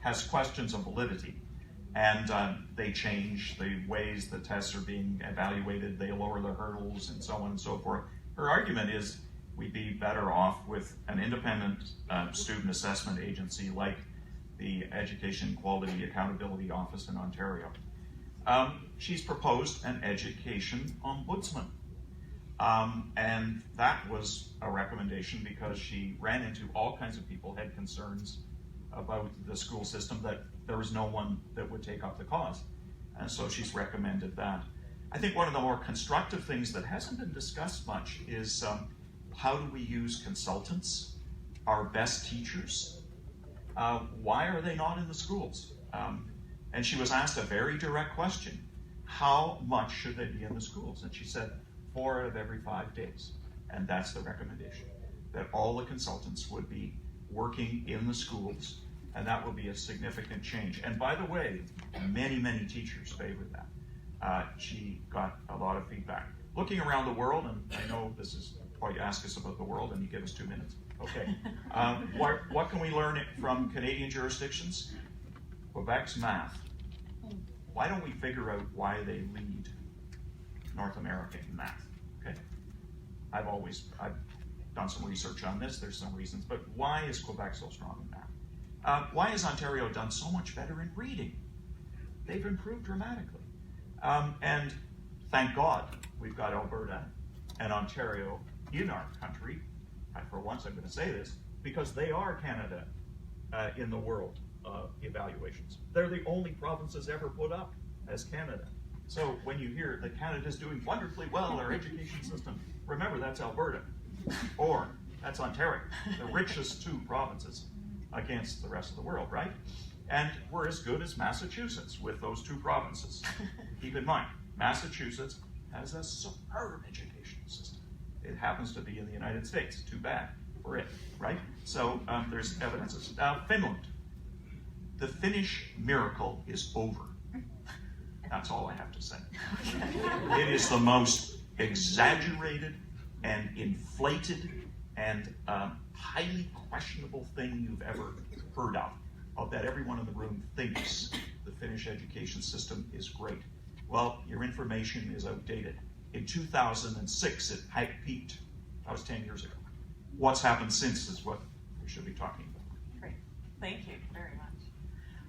has questions of validity, and they change the ways the tests are being evaluated, they lower the hurdles, and so on and so forth. Her argument is we'd be better off with an independent student assessment agency like the Education Quality Accountability Office in Ontario. She's proposed an education ombudsman. And that was a recommendation because she ran into all kinds of people, had concerns about the school system, that there was no one that would take up the cause. And so she's recommended that. I think one of the more constructive things that hasn't been discussed much is how do we use consultants, our best teachers? Why are they not in the schools? And she was asked a very direct question. How much should they be in the schools? And she said 4 out of every 5 days. And that's the recommendation, that all the consultants would be working in the schools, and that would be a significant change. And by the way, many, many teachers favored that. She got a lot of feedback. Looking around the world, and I know this is why you ask us about the world and you give us 2 minutes. Okay. What can we learn from Canadian jurisdictions? Quebec's math. Why don't we figure out why they lead North America in math? Okay. I've done some research on this. There's some reasons, but why is Quebec so strong in math? Why has Ontario done so much better in reading? They've improved dramatically. And thank God we've got Alberta and Ontario in our country. For once, I'm going to say this, because they are Canada in the world evaluations. They're the only provinces ever put up as Canada. So when you hear that Canada's doing wonderfully well, our education system, remember that's Alberta, or that's Ontario, the richest 2 provinces against the rest of the world, right? And we're as good as Massachusetts with those 2 provinces. Keep in mind, Massachusetts has a superb education system. It happens to be in the United States. Too bad for it, right? So there's evidence. Finland. The Finnish miracle is over. That's all I have to say. It is the most exaggerated and inflated and highly questionable thing you've ever heard of. I'll bet everyone in the room thinks the Finnish education system is great. Well, your information is outdated. In 2006, it peaked. That was 10 years ago. What's happened since is what we should be talking about. Great. Thank you very much.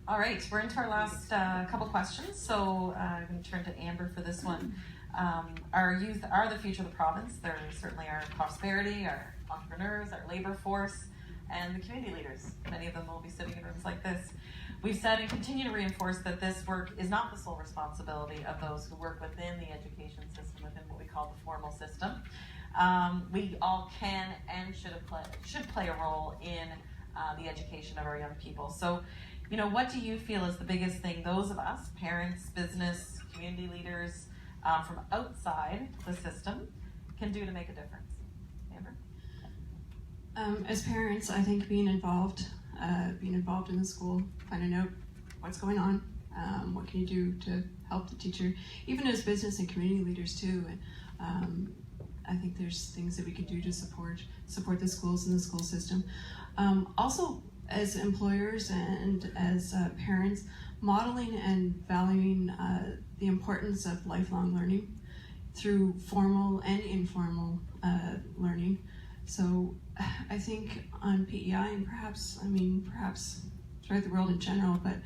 All right, we're into our last couple questions. So I'm going to turn to Amber for this one. Our youth are the future of the province. They're certainly our prosperity, our entrepreneurs, our labor force. and the community leaders. Many of them will be sitting in rooms like this. We've said and continue to reinforce that this work is not the sole responsibility of those who work within the education system, within what we call the formal system. We all can and should play a role in the education of our young people. So, what do you feel is the biggest thing those of us, parents, business, community leaders, from outside the system can do to make a difference? Amber? As parents, I think being involved in the school, finding out what's going on, what can you do to help the teacher, even as business and community leaders too. I think there's things that we can do to support the schools and the school system. Also, as employers and as parents, modeling and valuing the importance of lifelong learning through formal and informal learning. So I think on PEI and perhaps throughout the world in general, but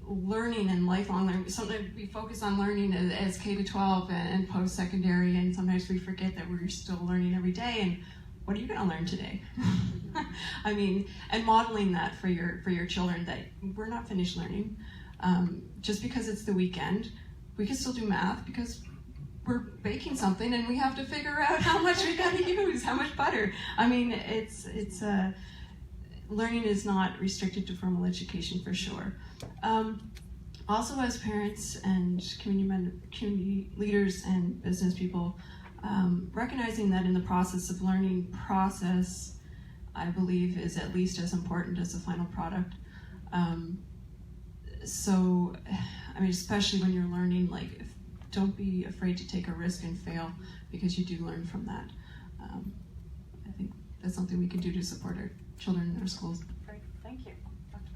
learning and lifelong learning. Sometimes we focus on learning as K-12 and post-secondary, and sometimes we forget that we're still learning every day. And what are you going to learn today? And modeling that for your children, that we're not finished learning. Just because it's the weekend, we can still do math because we're baking something and we have to figure out how much we got to use, how much butter. Learning is not restricted to formal education for sure. Also, as parents and community leaders and business people, recognizing that in the process of learning process, I believe, is at least as important as the final product. Especially when you're learning, don't be afraid to take a risk and fail, because you do learn from that. I think that's something we can do to support our children in our schools. Great, thank you. Dr.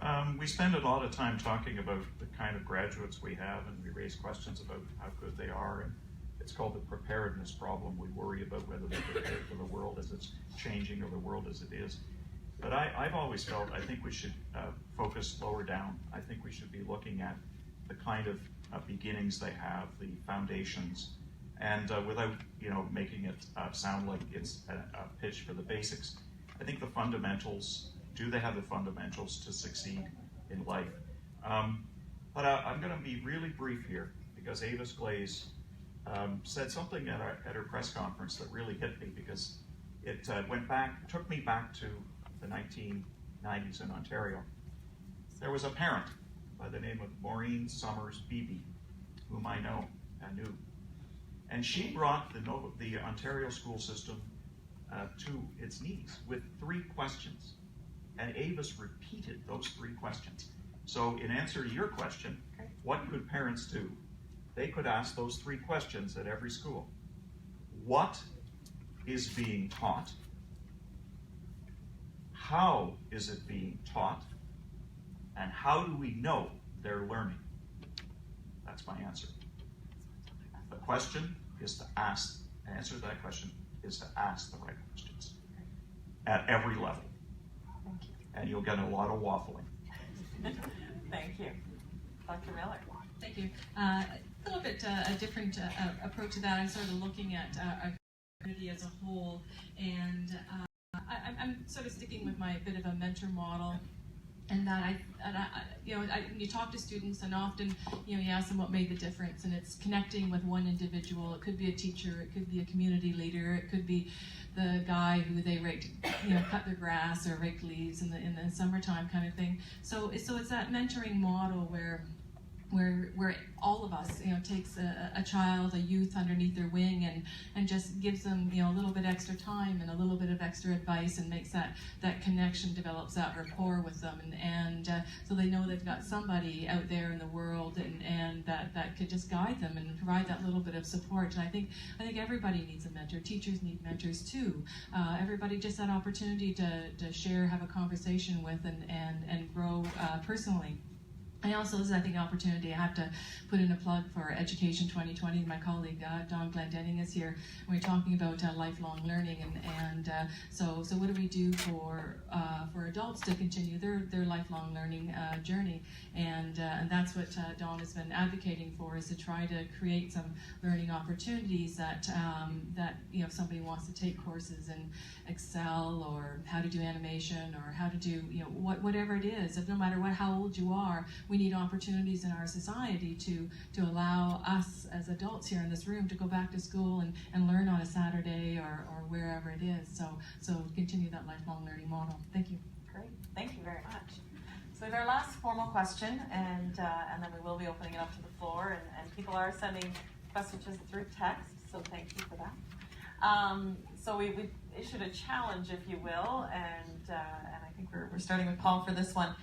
Bennett. We spend a lot of time talking about the kind of graduates we have, and we raise questions about how good they are, and it's called the preparedness problem. We worry about whether they're prepared for the world as it's changing or the world as it is. But I've always felt I think we should focus lower down. I think we should be looking at the kind of beginnings they have, the foundations, and without making it sound like it's a pitch for the basics. I think the fundamentals, do they have the fundamentals to succeed in life? But I'm going to be really brief here, because Avis Glaze said something at her press conference that really hit me, because it took me back to the 1990s in Ontario. There was a parent by the name of Maureen Summers Beebe, whom I knew. And she brought the Ontario school system to its knees with 3 questions. And Avis repeated those 3 questions. So in answer to your question, what could parents do? They could ask those 3 questions at every school. What is being taught? How is it being taught? And how do we know they're learning? That's my answer. The question is to ask, the answer to that question is to ask the right questions at every level. Thank you. And you'll get a lot of waffling. Thank you. Dr. Miller. Thank you. A little bit a different approach to that. I'm sort of looking at our community as a whole, and I'm sort of sticking with my bit of a mentor model. And that when you talk to students, and often, you ask them what made the difference, and it's connecting with one individual. It could be a teacher, it could be a community leader, it could be the guy who they cut their grass or rake leaves in the summertime kind of thing. So it's that mentoring model where all of us, takes a child, a youth underneath their wing, and just gives them, a little bit extra time and a little bit of extra advice, and makes that connection, develops that rapport with them, and so they know they've got somebody out there in the world, and that could just guide them and provide that little bit of support. And I think everybody needs a mentor. Teachers need mentors too. Everybody just that opportunity to share, have a conversation with, and grow personally. I also, this is, I think, an opportunity. I have to put in a plug for Education 2020. My colleague Don Glendenning is here. We're talking about lifelong learning, and so what do we do for adults to continue their lifelong learning journey? And that's what Don has been advocating for, is to try to create some learning opportunities that if somebody wants to take courses in Excel or how to do animation or how to do whatever it is, no matter how old you are. We need opportunities in our society to allow us as adults here in this room to go back to school and learn on a Saturday or wherever it is. So continue that lifelong learning model. Thank you. Great, thank you very much. So we have our last formal question, and then we will be opening it up to the floor, and people are sending messages through text, so thank you for that. So we issued a challenge, if you will, and I think we're starting with Paul for this one.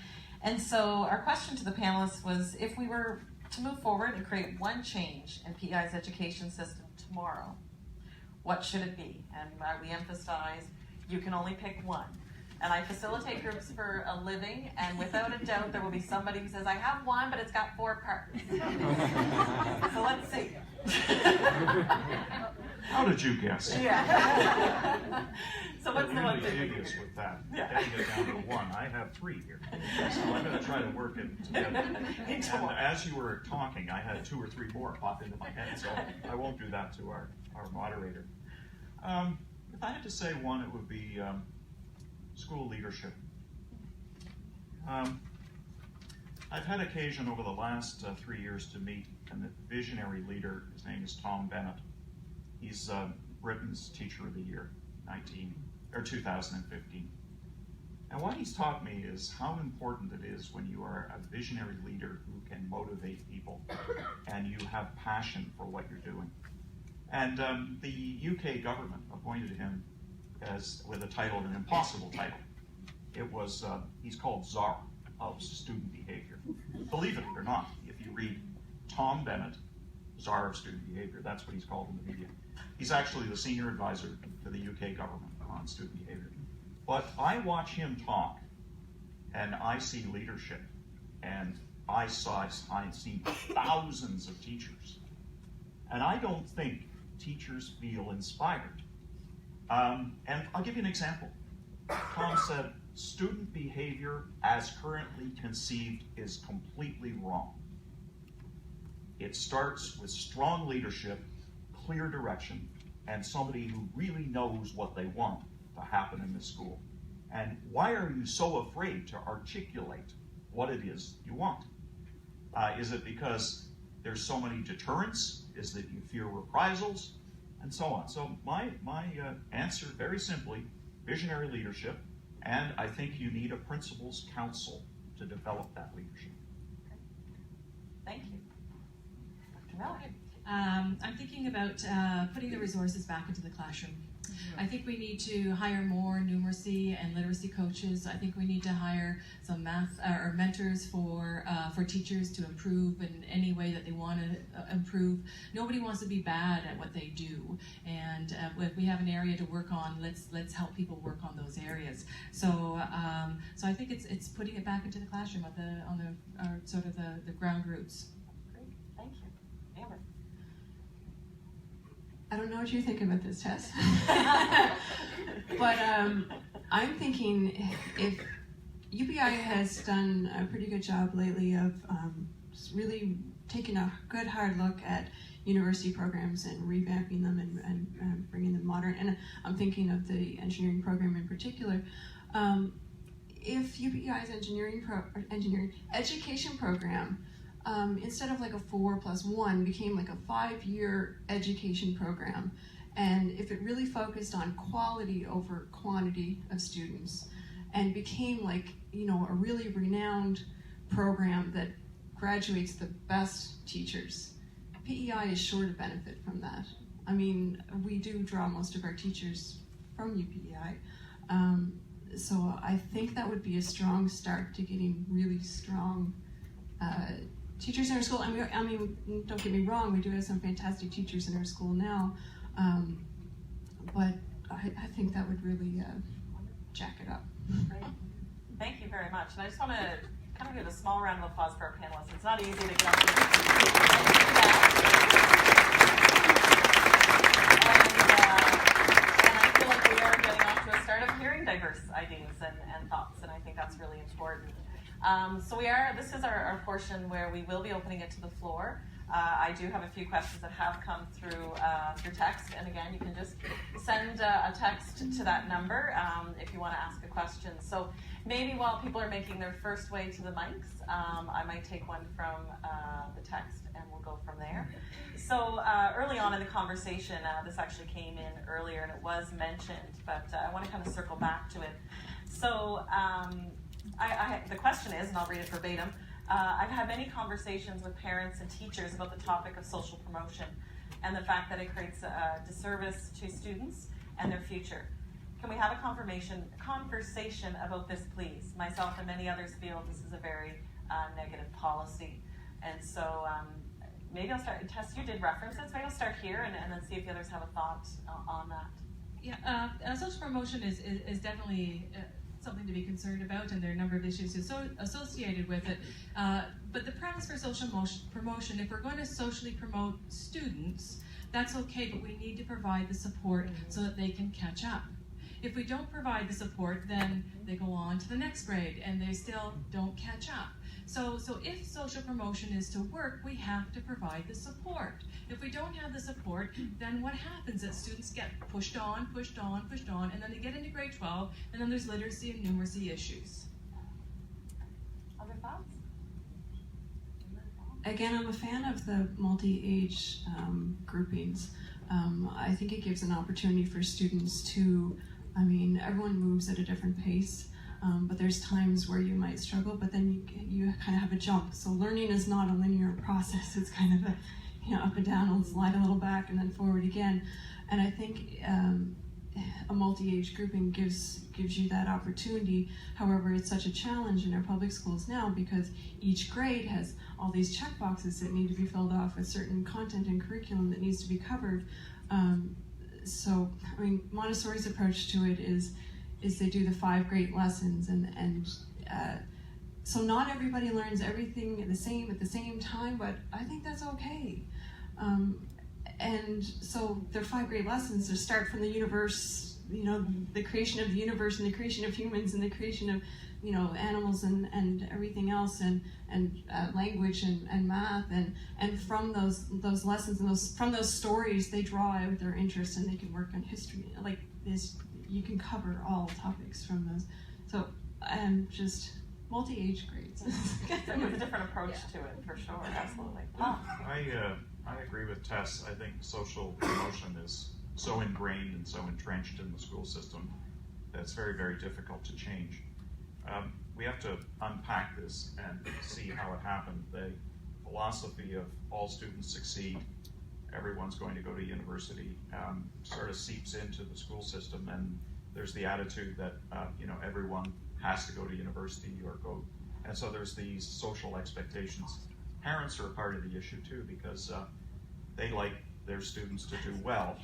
And so our question to the panelists was, if we were to move forward and create one change in PEI's education system tomorrow, what should it be? And we emphasize you can only pick one. And I facilitate groups for a living, and without a doubt there will be somebody who says, I have one, but it's got 4 parts. So let's see. How did you guess? Yeah. So what's the one really thing? dubious with that. Yeah. Getting it down to 1. I have 3 here. So I'm going to try to work it together. And as you were talking, I had 2 or 3 more pop into my head, so I won't do that to our moderator. If I had to say one, it would be school leadership. I've had occasion over the last 3 years to meet a visionary leader. His name is Tom Bennett. He's Britain's Teacher of the Year, 2015. And what he's taught me is how important it is when you are a visionary leader who can motivate people and you have passion for what you're doing. And the UK government appointed him with a title, an impossible title. It was, he's called Czar of Student Behavior. Believe it or not, if you read Tom Bennett, Czar of Student Behavior, that's what he's called in the media. He's actually the senior advisor to the UK government on student behavior. But I watch him talk, and I see leadership, and I've seen thousands of teachers. And I don't think teachers feel inspired. And I'll give you an example. Tom said, student behavior as currently conceived is completely wrong. It starts with strong leadership, clear direction, and somebody who really knows what they want to happen in the school. And why are you so afraid to articulate what it is you want? Is it because there's so many deterrents? Is that you fear reprisals? And so on. So my answer, very simply, visionary leadership, and I think you need a principals council to develop that leadership. Thank you. Dr. Miller. I'm thinking about putting the resources back into the classroom. I think we need to hire more numeracy and literacy coaches. I think we need to hire some math or mentors for teachers to improve in any way that they want to improve. Nobody wants to be bad at what they do, and if we have an area to work on, let's help people work on those areas. So I think it's putting it back into the classroom on the ground roots. Great, thank you. Amber. I don't know what you think about this, Tess. But I'm thinking if UPI has done a pretty good job lately of really taking a good hard look at university programs and revamping them and bringing them modern. And I'm thinking of the engineering program in particular. If UPI's engineering education program, instead of like a 4+1, became like a 5-year education program. And if it really focused on quality over quantity of students and became like, a really renowned program that graduates the best teachers, PEI is sure to benefit from that. I mean, we do draw most of our teachers from UPEI. So I think that would be a strong start to getting really strong teachers in our school. I mean, don't get me wrong, we do have some fantastic teachers in our school now, but I think that would really jack it up. Great. Thank you very much. And I just want to kind of give a small round of applause for our panelists. It's not easy to get up here. And I feel like we are getting off to a start of hearing diverse ideas and thoughts, and I think that's really important. So this is our portion where we will be opening it to the floor. I do have a few questions that have come through text, and again, you can just send a text to that number if you want to ask a question. So maybe while people are making their first way to the mics, I might take one from the text, and we'll go from there. So early on in the conversation, this actually came in earlier, and it was mentioned, but I want to kind of circle back to it. So the question is, and I'll read it verbatim, I've had many conversations with parents and teachers about the topic of social promotion and the fact that it creates a disservice to students and their future. Can we have a conversation about this, please? Myself and many others feel this is a very negative policy. And so maybe I'll start. Tess, you did reference it, so maybe I'll start here and then see if the others have a thought on that. Yeah, social promotion is definitely something to be concerned about, and there are a number of issues associated with it. But the premise for social promotion, if we're going to socially promote students, that's okay, but we need to provide the support so that they can catch up. If we don't provide the support, then they go on to the next grade and they still don't catch up. So if social promotion is to work, we have to provide the support. If we don't have the support, then what happens is students get pushed on, and then they get into grade 12, and then there's literacy and numeracy issues. Other thoughts? Again, I'm a fan of the multi-age groupings. I think it gives an opportunity for students to, everyone moves at a different pace. But there's times where you might struggle, but then you kind of have a jump. So learning is not a linear process. It's kind of a, up and down, and slide a little back and then forward again. And I think a multi-age grouping gives you that opportunity. However, it's such a challenge in our public schools now because each grade has all these check boxes that need to be filled off with certain content and curriculum that needs to be covered. Montessori's approach to it is they do the 5 great lessons, and so not everybody learns everything at the same time, but I think that's okay. And so their 5 great lessons start from the universe, the creation of the universe and the creation of humans and the creation of, animals and everything else, and language and math, and from those lessons and from those stories they draw out their interests, and they can work on history like this. You can cover all topics from those. So just multi-age grades. There's a different approach to it, for sure, absolutely. I agree with Tess. I think social promotion is so ingrained and so entrenched in the school system that it's very, very difficult to change. We have to unpack this and see how it happened. The philosophy of all students succeed, everyone's going to go to university, sort of seeps into the school system, and there's the attitude that everyone has to go to university or go, and so there's these social expectations. Parents are a part of the issue too, because they like their students to do well.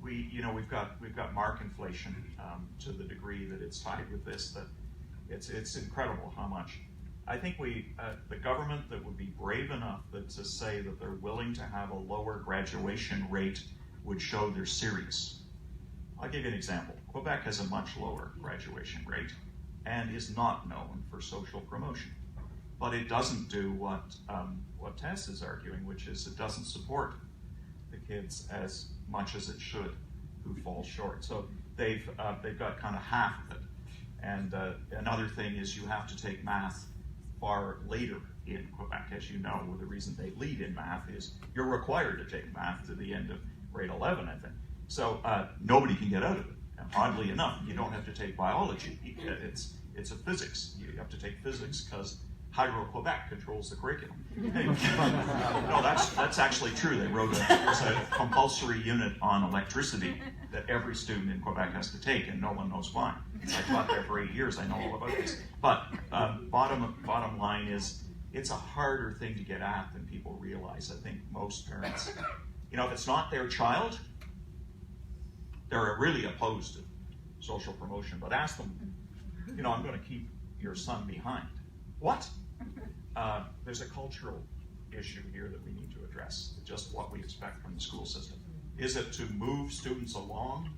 We've got mark inflation to the degree that it's tied with this, that it's incredible how much. I think the government that would be brave enough to say that they're willing to have a lower graduation rate would show they're serious. I'll give you an example. Quebec has a much lower graduation rate and is not known for social promotion. But it doesn't do what Tess is arguing, which is it doesn't support the kids as much as it should who fall short. So they've got kind of half of it. And another thing is you have to take math far later in Quebec. As you know, the reason they lead in math is you're required to take math to the end of grade 11, I think. So nobody can get out of it. And oddly enough, you don't have to take biology. It's a physics. You have to take physics because Hydro-Quebec controls the curriculum. No, that's actually true. There's a compulsory unit on electricity that every student in Quebec has to take, and no one knows why. I taught there for 8 years. I know all about this. But bottom line is, it's a harder thing to get at than people realize. I think most parents, if it's not their child, they're really opposed to social promotion. But ask them, I'm going to keep your son behind. What? There's a cultural issue here that we need to address, just what we expect from the school system. Is it to move students along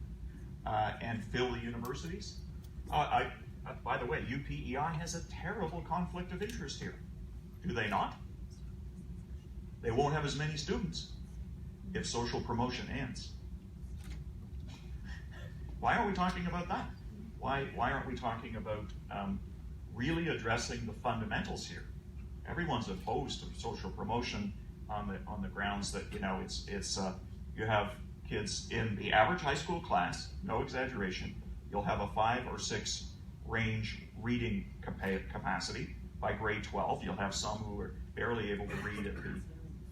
and fill the universities? By the way, UPEI has a terrible conflict of interest here. Do they not? They won't have as many students if social promotion ends. Why aren't we talking about that? Why aren't we talking about really addressing the fundamentals here? Everyone's opposed to social promotion on the grounds that, you know, it's you have kids in the average high school class, no exaggeration, you'll have a 5 or 6 range reading capacity. By grade 12, you'll have some who are barely able to read at the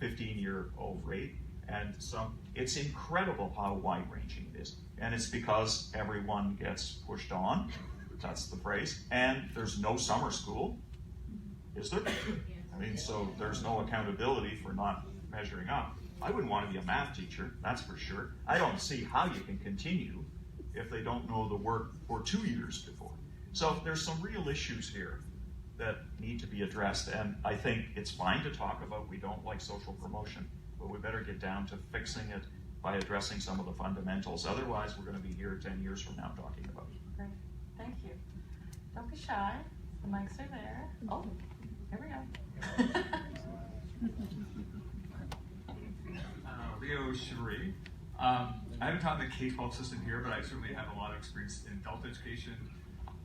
15-year-old rate, and some. It's incredible how wide-ranging it is, and it's because everyone gets pushed on. That's the phrase. And there's no summer school, is there? I mean, so there's no accountability for not measuring up. I wouldn't want to be a math teacher, that's for sure. I don't see how you can continue if they don't know the work for 2 years before. So there's some real issues here that need to be addressed, and I think it's fine to talk about we don't like social promotion, but we better get down to fixing it by addressing some of the fundamentals. Otherwise, we're going to be here 10 years from now talking about it. Great, thank you. Don't be shy, the mics are there. Oh, here we go. Leo Chivery. I haven't taught in the K-12 system here, but I certainly have a lot of experience in adult education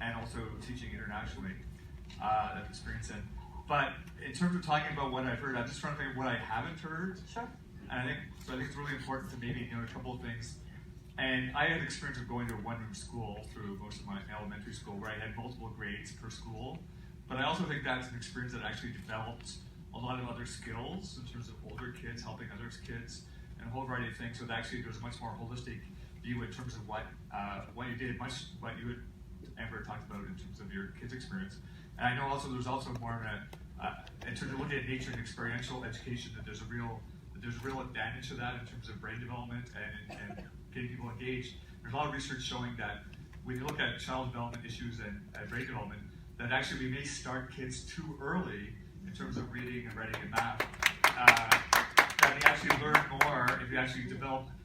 and also teaching internationally. That experience in. But in terms of talking about what I've heard, I'm just trying to think of what I haven't heard. Sure. And I think it's really important to maybe note a couple of things. And I had experience of going to a one-room school through most of my elementary school where I had multiple grades per school. But I also think that's an experience that actually developed a lot of other skills in terms of older kids helping other kids and a whole variety of things. So that actually there's a much more holistic view in terms of what you did, much what you had Amber talked about in terms of your kids' experience. And I know also there's also more in terms of looking at nature and experiential education that there's a real advantage to that in terms of brain development and getting people engaged. There's a lot of research showing that when you look at child development issues and brain development, that actually we may start kids too early in terms of reading and writing and math. That they actually learn more if you actually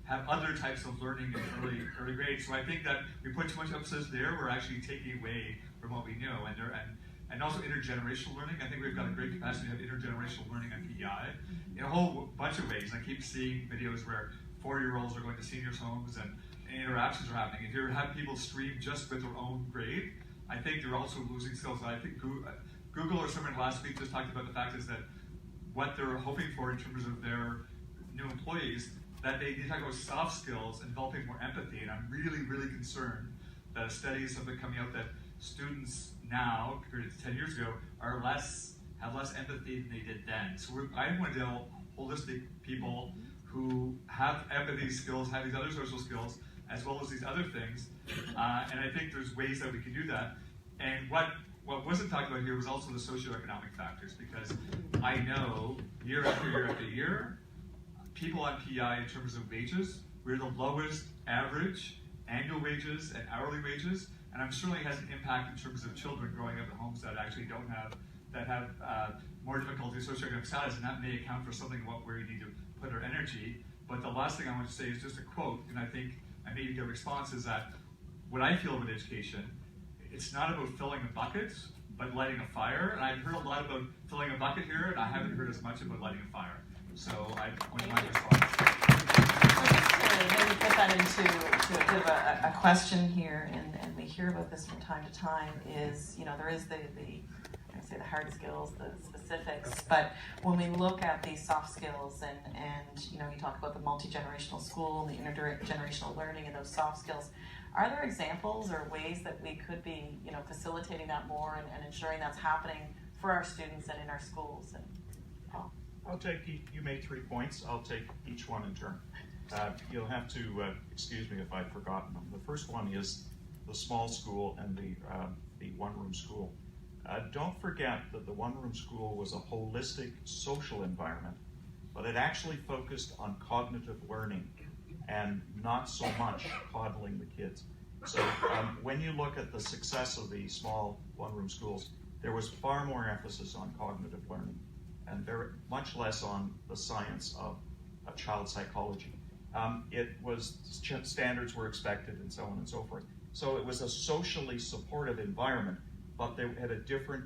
have other types of learning in early grades. So I think that we put too much emphasis there, we're actually taking away from what we know. And also intergenerational learning. I think we've got a great capacity to have intergenerational learning on PEI in a whole bunch of ways. I keep seeing videos where 40-year-olds are going to seniors' homes and interactions are happening. If you have people stream just with their own grade, I think they're also losing skills. I think Google or someone last week just talked about the fact is that what they're hoping for in terms of their new employees, that they talk about soft skills and developing more empathy. And I'm really, really concerned that studies have been coming out that students now, compared to 10 years ago, have less empathy than they did then. So I want to deal holistic people who have empathy skills, have these other social skills, as well as these other things. And I think there's ways that we can do that. And what wasn't talked about here was also the socioeconomic factors, because I know year after year after year, people on PI in terms of wages, we're the lowest average annual wages and hourly wages, and I'm certainly has an impact in terms of children growing up in homes that actually have more difficulty with socioeconomic status, and that may account for something about where we need to put our energy. But the last thing I want to say is just a quote, and I think I maybe get a response, is that what I feel with education, it's not about filling a bucket, but lighting a fire. And I've heard a lot about filling a bucket here, and I haven't heard as much about lighting a fire. So I want my response. So just to maybe put that into a bit of a question here, and we hear about this from time to time, is, there is the hard skills, the specifics, but when we look at these soft skills and you talk about the multi-generational school, the intergenerational learning and those soft skills, are there examples or ways that we could be, facilitating that more and ensuring that's happening for our students and in our schools? And I'll take, you made 3 points, I'll take each one in turn. You'll have to excuse me if I've forgotten them. The first one is the small school and the one-room school. Don't forget that the one-room school was a holistic social environment, but it actually focused on cognitive learning and not so much coddling the kids. So when you look at the success of the small one-room schools, there was far more emphasis on cognitive learning and very much less on the science of child psychology. Standards were expected and so on and so forth. So it was a socially supportive environment, but they had a different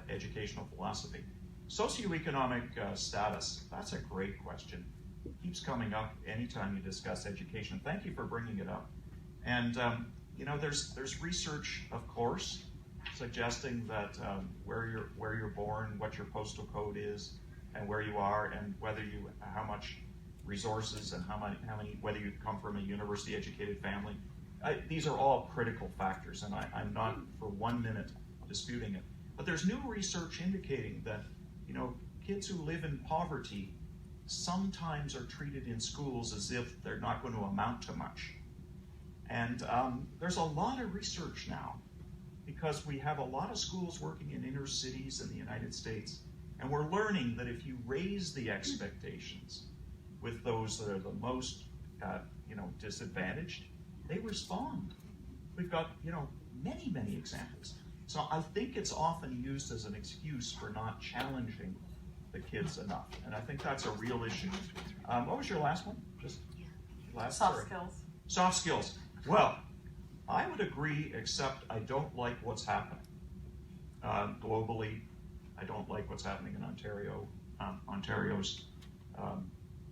educational philosophy. Socioeconomic status, that's a great question. It keeps coming up anytime you discuss education. Thank you for bringing it up. And there's research, of course, suggesting that where you're born, what your postal code is, and where you are, and how much resources and how many whether you come from a university-educated family. These are all critical factors, and I'm not for 1 minute disputing it. But there's new research indicating that kids who live in poverty sometimes are treated in schools as if they're not going to amount to much. And there's a lot of research now, because we have a lot of schools working in inner cities in the United States, and we're learning that if you raise the expectations with those that are the most disadvantaged, they respond. We've got many examples. So I think it's often used as an excuse for not challenging the kids enough, and I think that's a real issue. What was your last one? Soft skills. Soft skills. Well, I would agree, except I don't like what's happening globally. I don't like what's happening in Ontario. Ontario's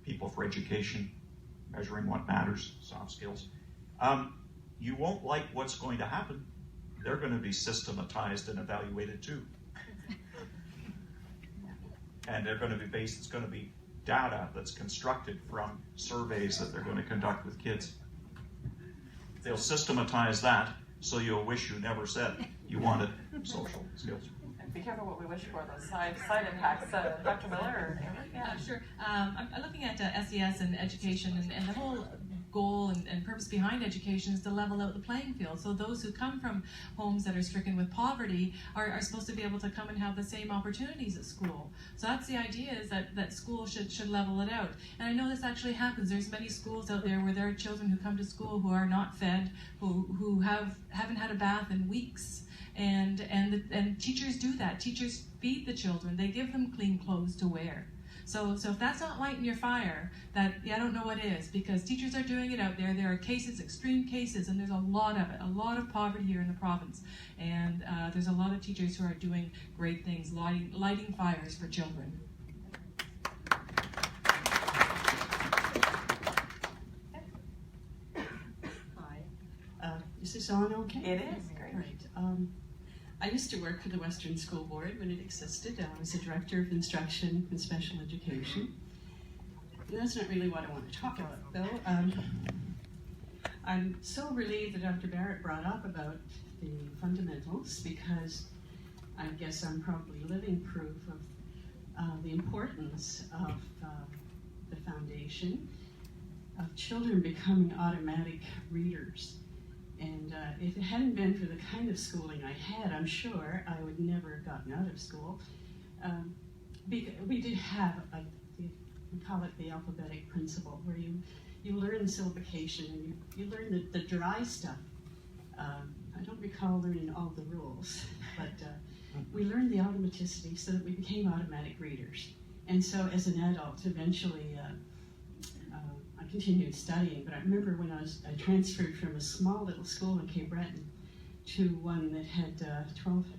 People for Education, measuring what matters, soft skills. You won't like what's going to happen. They're going to be systematized and evaluated too. And they're going to be it's going to be data that's constructed from surveys that they're going to conduct with kids. They'll systematize that, so you'll wish you never said you wanted social skills. Be careful what we wish for, those side impacts. Dr. Miller? Yeah, sure. I'm looking at SES and education, and the whole goal and purpose behind education is to level out the playing field. So those who come from homes that are stricken with poverty are supposed to be able to come and have the same opportunities at school. So that's the idea, is that school should level it out. And I know this actually happens. There's many schools out there where there are children who come to school who are not fed, who haven't had a bath in weeks. And teachers do that. Teachers feed the children. They give them clean clothes to wear. So if that's not lighting your fire, I don't know what is, because teachers are doing it out there. There are cases, extreme cases, and there's a lot of it, a lot of poverty here in the province. And there's a lot of teachers who are doing great things, lighting fires for children. Hi. Is this on okay? It is, great. Right. I used to work for the Western School Board when it existed. I was a director of instruction and special education. That's not really what I want to talk about, though. I'm so relieved that Dr. Barrett brought up about the fundamentals, because I guess I'm probably living proof of the importance of the foundation of children becoming automatic readers. And if it hadn't been for the kind of schooling I had, I'm sure I would never have gotten out of school. We did have, we call it the alphabetic principle, where you learn syllabication and you learn the dry stuff. I don't recall learning all the rules, but we learned the automaticity so that we became automatic readers. And so as an adult, eventually, I continued studying, but I remember when I transferred from a small little school in Cape Breton to one that had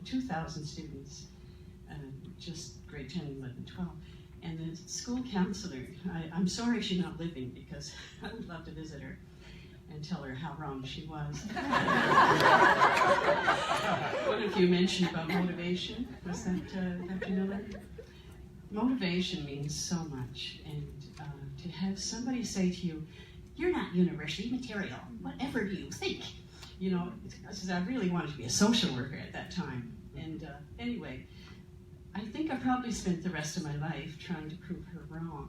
2,000 students, just grade 10, 11, 12. And the school counselor, I'm sorry she's not living, because I would love to visit her and tell her how wrong she was. One of you mentioned about motivation. Was that Dr. Miller? Motivation means so much, and to have somebody say to you, "You're not university material, whatever do you think?" You know, I really wanted to be a social worker at that time. And anyway, I think I probably spent the rest of my life trying to prove her wrong.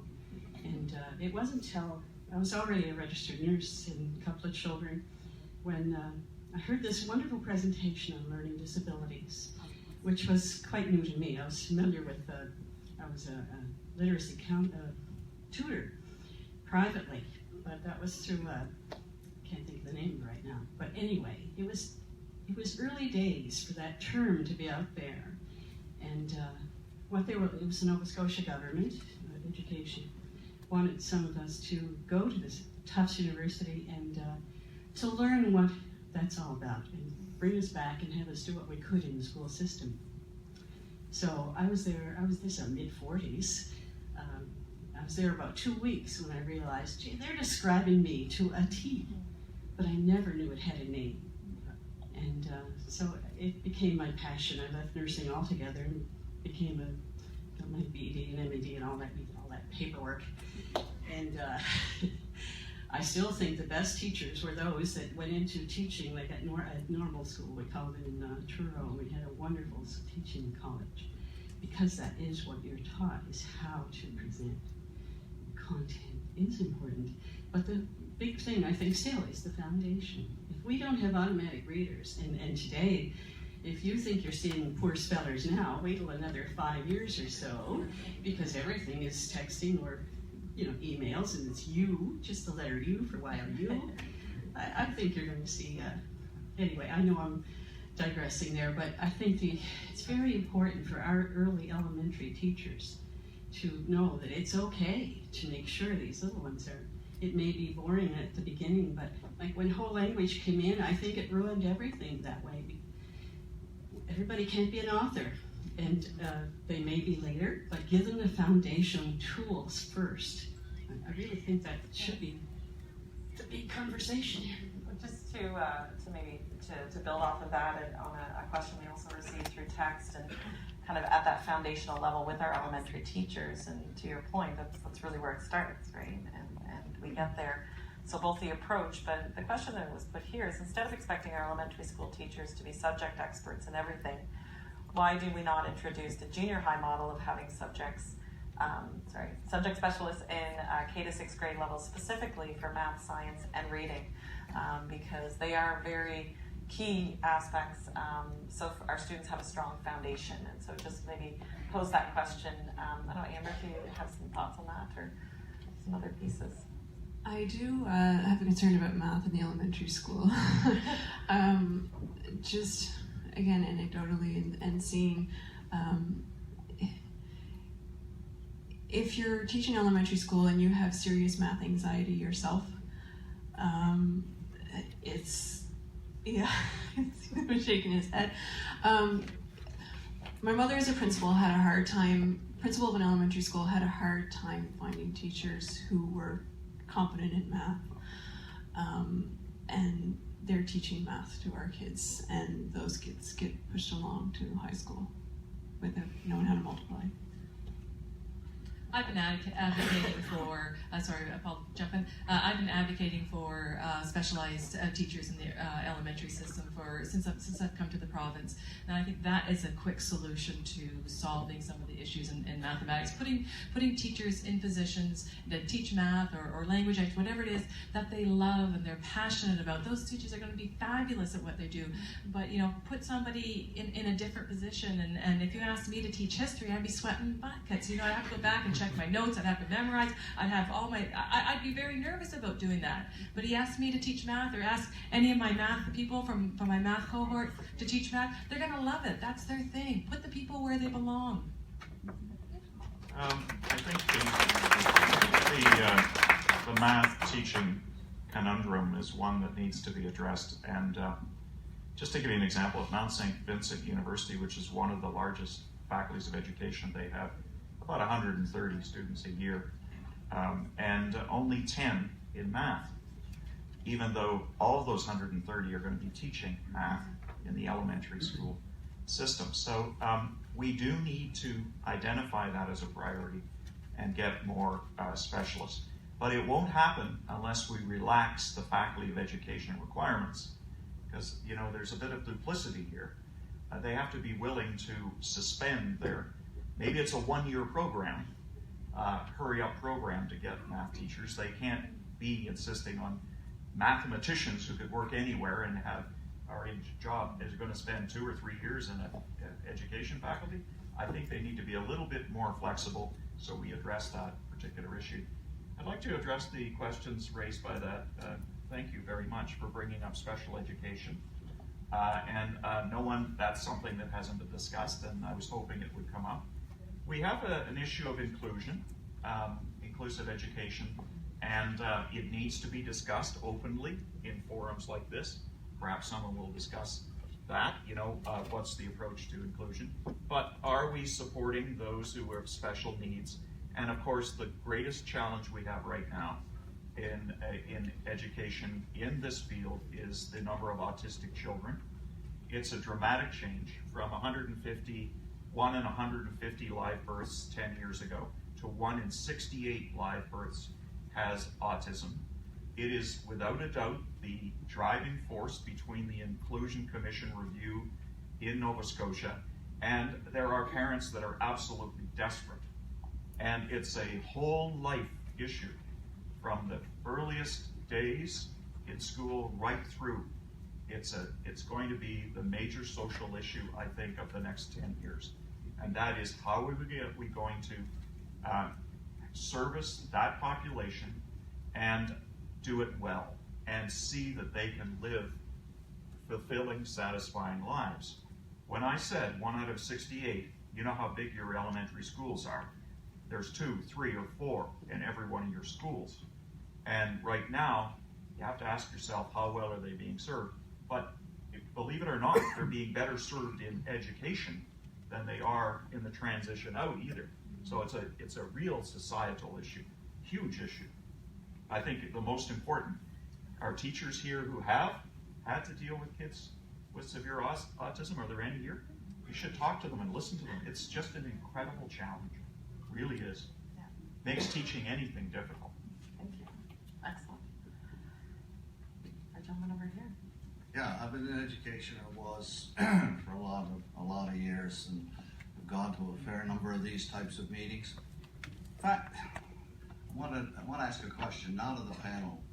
And it wasn't until I was already a registered nurse and a couple of children when I heard this wonderful presentation on learning disabilities, which was quite new to me. I was familiar with, I was a literacy tutor privately, but that was through, can't think of the name right now. But anyway, it was early days for that term to be out there. And it was the Nova Scotia government, education, wanted some of us to go to this Tufts University and to learn what that's all about and bring us back and have us do what we could in the school system. So I was there, this mid-40s. I was there about 2 weeks when I realized, gee, they're describing me to a T, but I never knew it had a name. And so it became my passion. I left nursing altogether and got my BD and MD and all that paperwork. And I still think the best teachers were those that went into teaching, like at normal school, we called it in Truro. We had a wonderful teaching college, because that is what you're taught, is how to present. Content is important, but the big thing, I think, still is the foundation. If we don't have automatic readers, and today, if you think you're seeing poor spellers now, wait till another 5 years or so, because everything is texting or emails, and it's U, just the letter U for YOU. I think you're going to see, anyway, I know I'm digressing there, but I think it's very important for our early elementary teachers to know that it's okay to make sure these little ones it may be boring at the beginning, but like when whole language came in, I think it ruined everything that way. Everybody can't be an author, and they may be later, but give them the foundational tools first. I really think that should be the big conversation here. Just to build off of that, and on a question we also received through text, and kind of at that foundational level with our elementary teachers, and to your point, that's really where it starts, right? And we get there. So both the approach, but the question that was put here is, instead of expecting our elementary school teachers to be subject experts in everything, why do we not introduce the junior high model of having subject specialists in K to 6th grade levels, specifically for math, science, and reading, because they are very key aspects, so our students have a strong foundation. And so just maybe pose that question. I don't know, Amber, if you have some thoughts on that or some other pieces. I do have a concern about math in the elementary school. Just, again, anecdotally and seeing, if you're teaching elementary school and you have serious math anxiety yourself, it's shaking his head. My mother is a principal, principal of an elementary school, had a hard time finding teachers who were competent in math, and they're teaching math to our kids, and those kids get pushed along to high school without knowing how to multiply. I've been advocating for, I'll jump in. I've been advocating for specialized teachers in the elementary system since I've come to the province. And I think that is a quick solution to solving some of the issues in mathematics. Putting teachers in positions that teach math or language arts, whatever it is that they love and they're passionate about. Those teachers are going to be fabulous at what they do. But put somebody in a different position. And if you asked me to teach history, I'd be sweating buckets. I'd have to go back and check my notes, I'd have to memorize, I'd be very nervous about doing that. But he asked me to teach math, or ask any of my math people from my math cohort to teach math, they're going to love it. That's their thing. Put the people where they belong. I think the math teaching conundrum is one that needs to be addressed. And just to give you an example, at Mount St. Vincent University, which is one of the largest faculties of education, they have about 130 students a year, and only 10 in math, even though all of those 130 are going to be teaching math in the elementary school system. So we do need to identify that as a priority and get more specialists. But it won't happen unless we relax the faculty of education requirements, because there's a bit of duplicity here. They have to be willing to suspend maybe it's a 1-year program, hurry-up program to get math teachers. They can't be insisting on mathematicians who could work anywhere and are in job is going to spend 2 or 3 years in an education faculty. I think they need to be a little bit more flexible, so we address that particular issue. I'd like to address the questions raised by that. Thank you very much for bringing up special education. That's something that hasn't been discussed, and I was hoping it would come up. We have an issue of inclusion, inclusive education, and it needs to be discussed openly in forums like this. Perhaps someone will discuss that, what's the approach to inclusion. But are we supporting those who have special needs? And of course, the greatest challenge we have right now in education in this field is the number of autistic children. It's a dramatic change from 1 in 150 live births 10 years ago to 1 in 68 live births has autism. It is without a doubt the driving force between the Inclusion Commission review in Nova Scotia, and there are parents that are absolutely desperate. And it's a whole life issue from the earliest days in school right through. It's going to be the major social issue, I think, of the next 10 years. And that is, how are we going to service that population and do it well and see that they can live fulfilling, satisfying lives. When I said 1 out of 68, you know how big your elementary schools are. There's 2, 3, or 4 in every one of your schools. And right now, you have to ask yourself, how well are they being served? But believe it or not, they're being better served in education than they are in the transition out either. So it's a real societal issue, huge issue. I think the most important are teachers here who have had to deal with kids with severe autism. Are there any here? You should talk to them and listen to them. It's just an incredible challenge. It really is. Yeah. Makes teaching anything difficult. Thank you. Excellent. Our gentleman over here. Yeah, I've been in education. I was for a lot of years, and I've gone to a fair number of these types of meetings. In fact, I want to ask a question, not of the panel.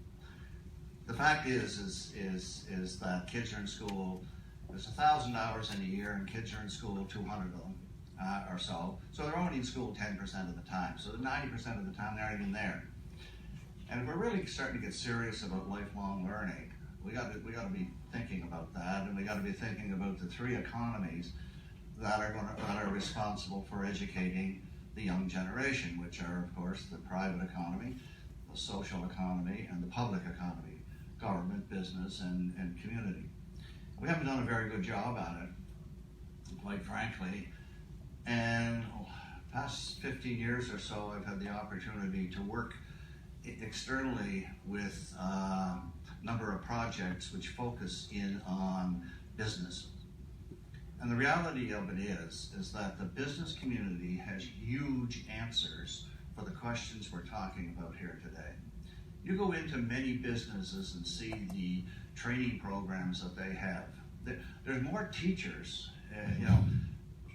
The fact is that kids are in school. There's 1,000 hours in a year, and kids are in school 200 of them or so. So they're only in school 10% of the time. So 90% of the time they're not even there. And if we're really starting to get serious about lifelong learning, we got to be thinking about that, and we got to be thinking about the 3 economies that are responsible for educating the young generation, which are, of course, the private economy, the social economy, and the public economy, government, business, and community. We haven't done a very good job at it, quite frankly. And past 15 years or so, I've had the opportunity to work externally with a number of projects which focus in on business. And the reality of it is that the business community has huge answers for the questions we're talking about here today. You go into many businesses and see the training programs that they have. There's more teachers,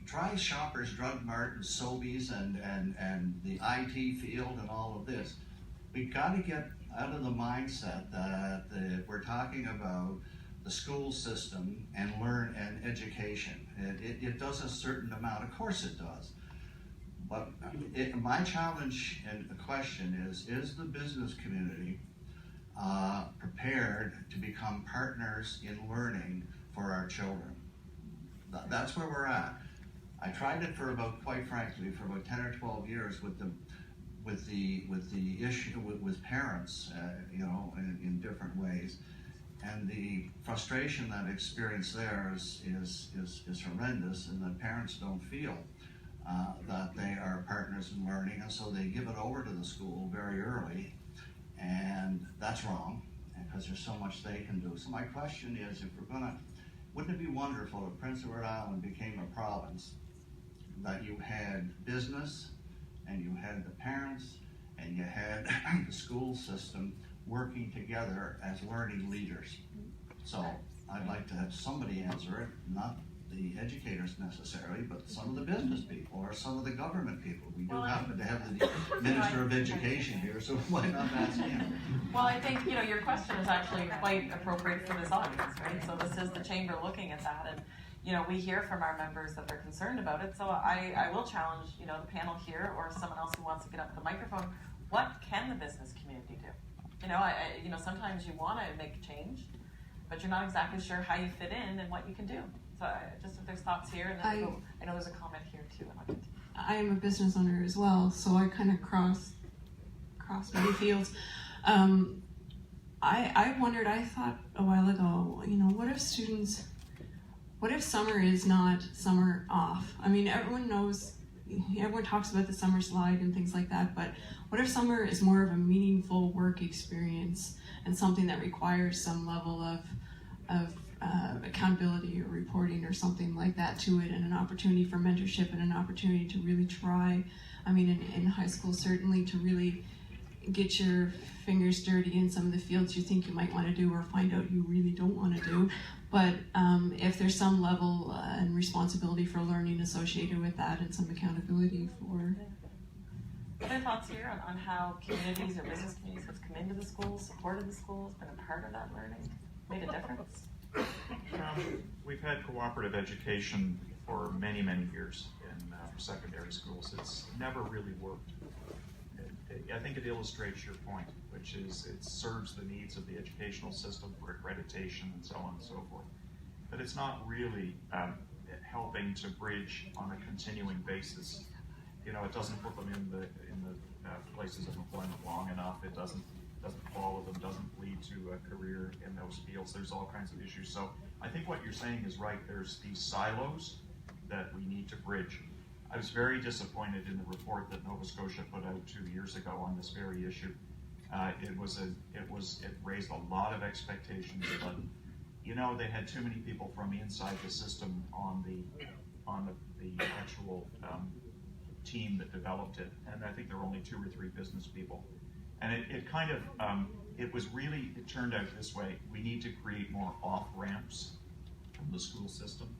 try Shoppers Drug Mart and Sobeys and the IT field and all of this. We've got to get out of the mindset that we're talking about the school system and education. It does a certain amount, of course it does. But my challenge and the question is the business community prepared to become partners in learning for our children? That's where we're at. I tried it for quite frankly, for about 10 or 12 years with the issue with parents, in different ways. And the frustration that I experienced there is horrendous, and the parents don't feel that they are partners in learning, and so they give it over to the school very early, and that's wrong, because there's so much they can do. So my question is, wouldn't it be wonderful if Prince Edward Island became a province, that you had business, and you had the parents, and you had the school system working together as learning leaders? So I'd like to have somebody answer it, not the educators necessarily, but some of the business people or some of the government people. We do happen to have the Minister of Education here, so why not ask him? Well, I think, your question is actually quite appropriate for this audience, right? So this is the chamber looking at that, and we hear from our members that they're concerned about it. So I will challenge, the panel here or someone else who wants to get up to the microphone. What can the business community do? Sometimes you want to make change, but you're not exactly sure how you fit in and what you can do. So just if there's thoughts here, and then I know there's a comment here too. And I'll continue. I am a business owner as well, so I kind of cross many fields. I wondered, I thought a while ago, what if summer is not summer off? I mean, everyone talks about the summer slide and things like that, but what if summer is more of a meaningful work experience and something that requires some level of accountability or reporting or something like that to it, and an opportunity for mentorship and an opportunity to really try, in high school certainly, to really get your fingers dirty in some of the fields you think you might want to do or find out you really don't want to do. But if there's some level and responsibility for learning associated with that and some accountability for... Other thoughts here on how communities or business communities have come into the schools, supported the schools, been a part of that learning, made a difference? We've had cooperative education for many, many years in secondary schools. It's never really worked. I think it illustrates your point, which is it serves the needs of the educational system for accreditation and so on and so forth. But it's not really helping to bridge on a continuing basis. It doesn't put them in the places of employment long enough. It doesn't follow them, doesn't lead to a career in those fields. There's all kinds of issues. So I think what you're saying is right. There's these silos that we need to bridge. I was very disappointed in the report that Nova Scotia put out 2 years ago on this very issue. It raised a lot of expectations, but they had too many people from inside the system on the actual team that developed it, and I think there were only 2 or 3 business people. And it turned out this way. We need to create more off-ramps from the school system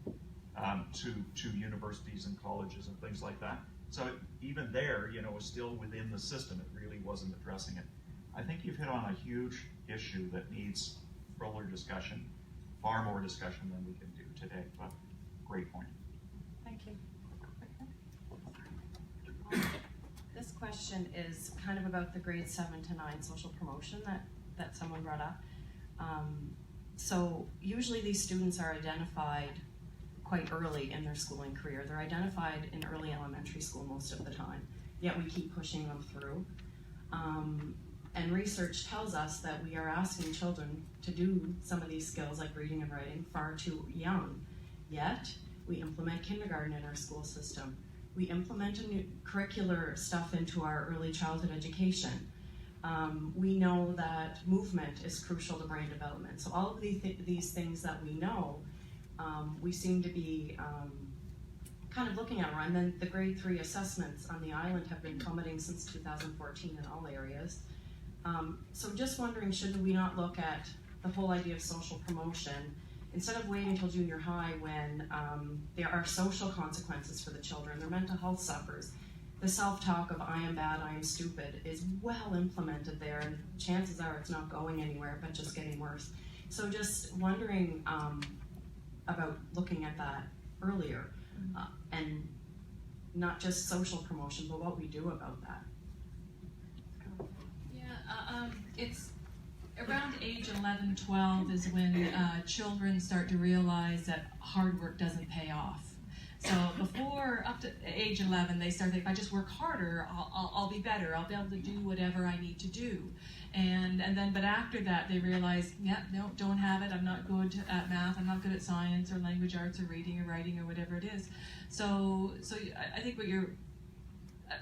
to universities and colleges and things like that. So even there, it was still within the system. It really wasn't addressing it. I think you've hit on a huge issue that needs fuller discussion, far more discussion than we can do today, but great point. Thank you. This question is kind of about the grades 7 to 9 social promotion that someone brought up. So usually these students are identified quite early in their schooling career. They're identified in early elementary school most of the time, yet we keep pushing them through. And research tells us that we are asking children to do some of these skills like reading and writing far too young, yet we implement kindergarten in our school system. We implement a new curricular stuff into our early childhood education. We know that movement is crucial to brain development. So all of these things that we know, we seem to be kind of looking at, and then the grade 3 assessments on the island have been plummeting since 2014 in all areas. So just wondering, should we not look at the whole idea of social promotion instead of waiting until junior high when there are social consequences for the children, their mental health suffers. The self-talk of I am bad, I am stupid is well implemented there, and chances are it's not going anywhere but just getting worse. So just wondering about looking at that earlier and not just social promotion, but what we do about that. Yeah, it's around age 11, 12 is when children start to realize that hard work doesn't pay off. So before, up to age 11, they start thinking, if I just work harder, I'll be better. I'll be able to do whatever I need to do. But after that, they realize, yeah, no, don't have it. I'm not good at math. I'm not good at science or language arts or reading or writing or whatever it is. So I think what you're,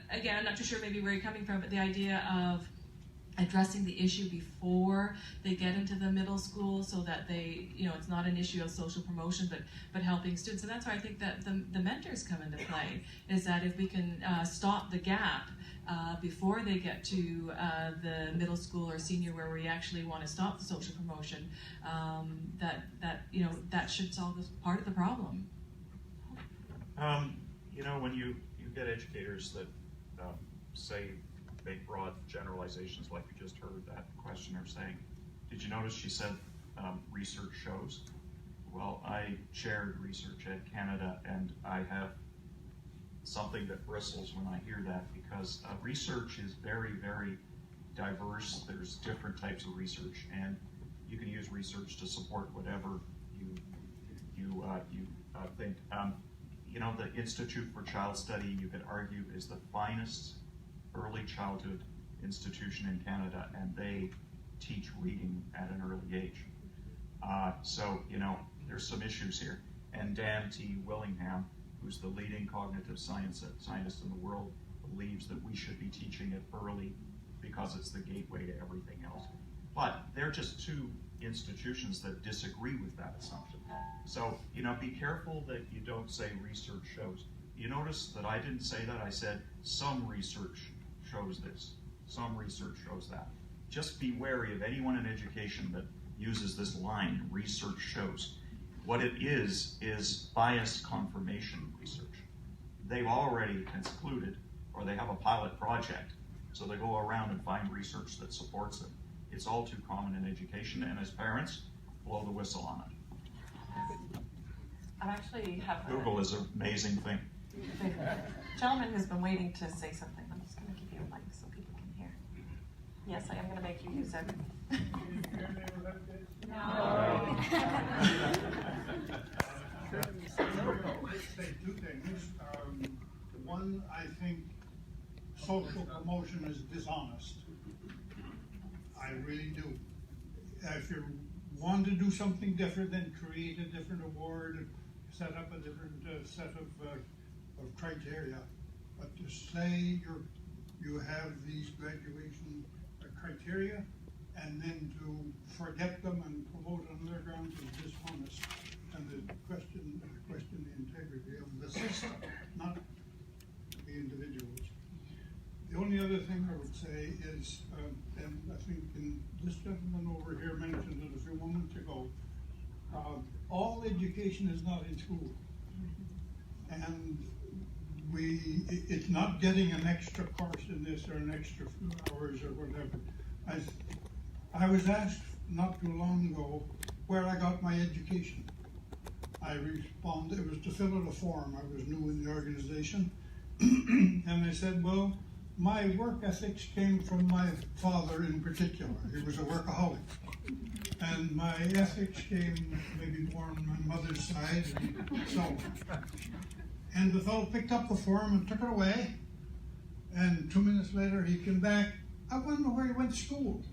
again, I'm not too sure maybe where you're coming from, but the idea of addressing the issue before they get into the middle school so that they, it's not an issue of social promotion, but helping students. And that's why I think that the mentors come into play, is that if we can stop the gap before they get to the middle school or senior where we actually want to stop the social promotion, that should solve this part of the problem. When you get educators that say, make broad generalizations like you just heard that questioner saying. Did you notice she said research shows? Well, I chaired Research Ed Canada, and I have something that bristles when I hear that, because research is very, very diverse. There's different types of research, and you can use research to support whatever you think. You know, the Institute for Child Study, you could argue, is the finest early childhood institution in Canada, and they teach reading at an early age. So, you know, there's some issues here. And Dan T. Willingham, who's the leading cognitive scientist in the world, believes that we should be teaching it early because it's the gateway to everything else. But they're just two institutions that disagree with that assumption. So, you know, be careful that you don't say research shows. You notice that I didn't say that. I said some research shows this. Some research shows that. Just be wary of anyone in education that uses this line, research shows. What it is biased confirmation research. They've already concluded, or they have a pilot project, so they go around and find research that supports it. It's all too common in education, and as parents, blow the whistle on it. I actually have Google is an amazing thing. a gentleman who's been waiting to say something. I'm just going to give you a mic so people can hear. Yes, I am going to make you use everything. No. Let's say two things. One, I think social promotion is dishonest. I really do. If you want to do something different, then create a different award, set up a different set of criteria. But to say you have these graduation criteria and then to forget them and promote on other grounds is dishonest. And the question the integrity of the system, not the individuals. The only other thing I would say is, and I think this gentleman over here mentioned it a few moments ago, all education is not in school. And it's not getting an extra course in this or an extra few hours or whatever. I was asked not too long ago where I got my education. I responded, it was to fill out a form. I was new in the organization. And I said, well, my work ethics came from my father in particular. He was a workaholic. And my ethics came maybe more on my mother's side and so on. And the fellow picked up the form and took it away. And 2 minutes later he came back. I wonder where he went to school.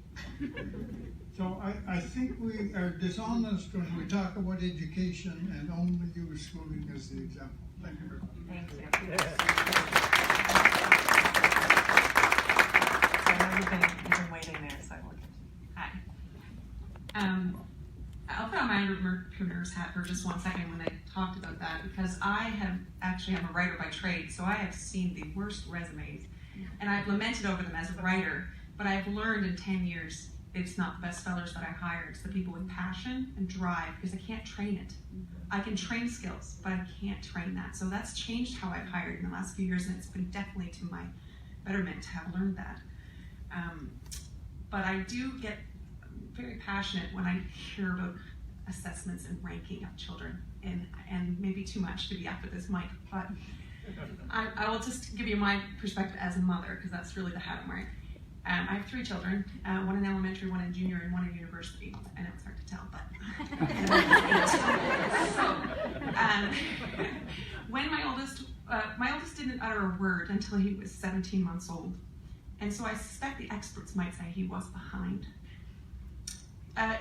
So I think we are dishonest when we talk about education and only use schooling as the example. Thank you very much. Thank you. So I know you've been waiting there, so I will continue. Hi. I'll put on my entrepreneur's hat for just 1 second when I talked about that, because I'm a writer by trade, so I have seen the worst resumes, and I've lamented over them as a writer, but I've learned in 10 years it's not the best fellows that I hire, it's the people with passion and drive, because I can't train it. I can train skills, but I can't train that. So that's changed how I've hired in the last few years, and it's been definitely to my betterment to have learned that. But I do get very passionate when I hear about assessments and ranking of children, and maybe too much to be up at this mic, but I will just give you my perspective as a mother, because that's really the hat I'm wearing. I have 3 children, one in elementary, one in junior, and one in university. I know it's hard to tell, but when my oldest didn't utter a word until he was 17 months old, and so I suspect the experts might say he was behind.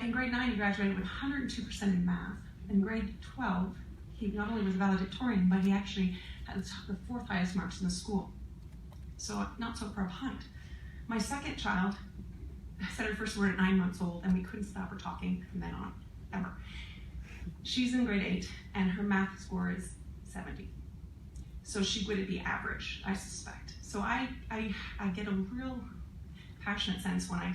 In grade 9, he graduated with 102% in math. In grade 12, he not only was valedictorian, but he actually had the 4th highest marks in the school. So not so far behind. My second child said her first word at 9 months old, and we couldn't stop her talking from then on, ever. She's in grade 8, and her math score is 70. So she would be average, I suspect. So I get a real passionate sense when I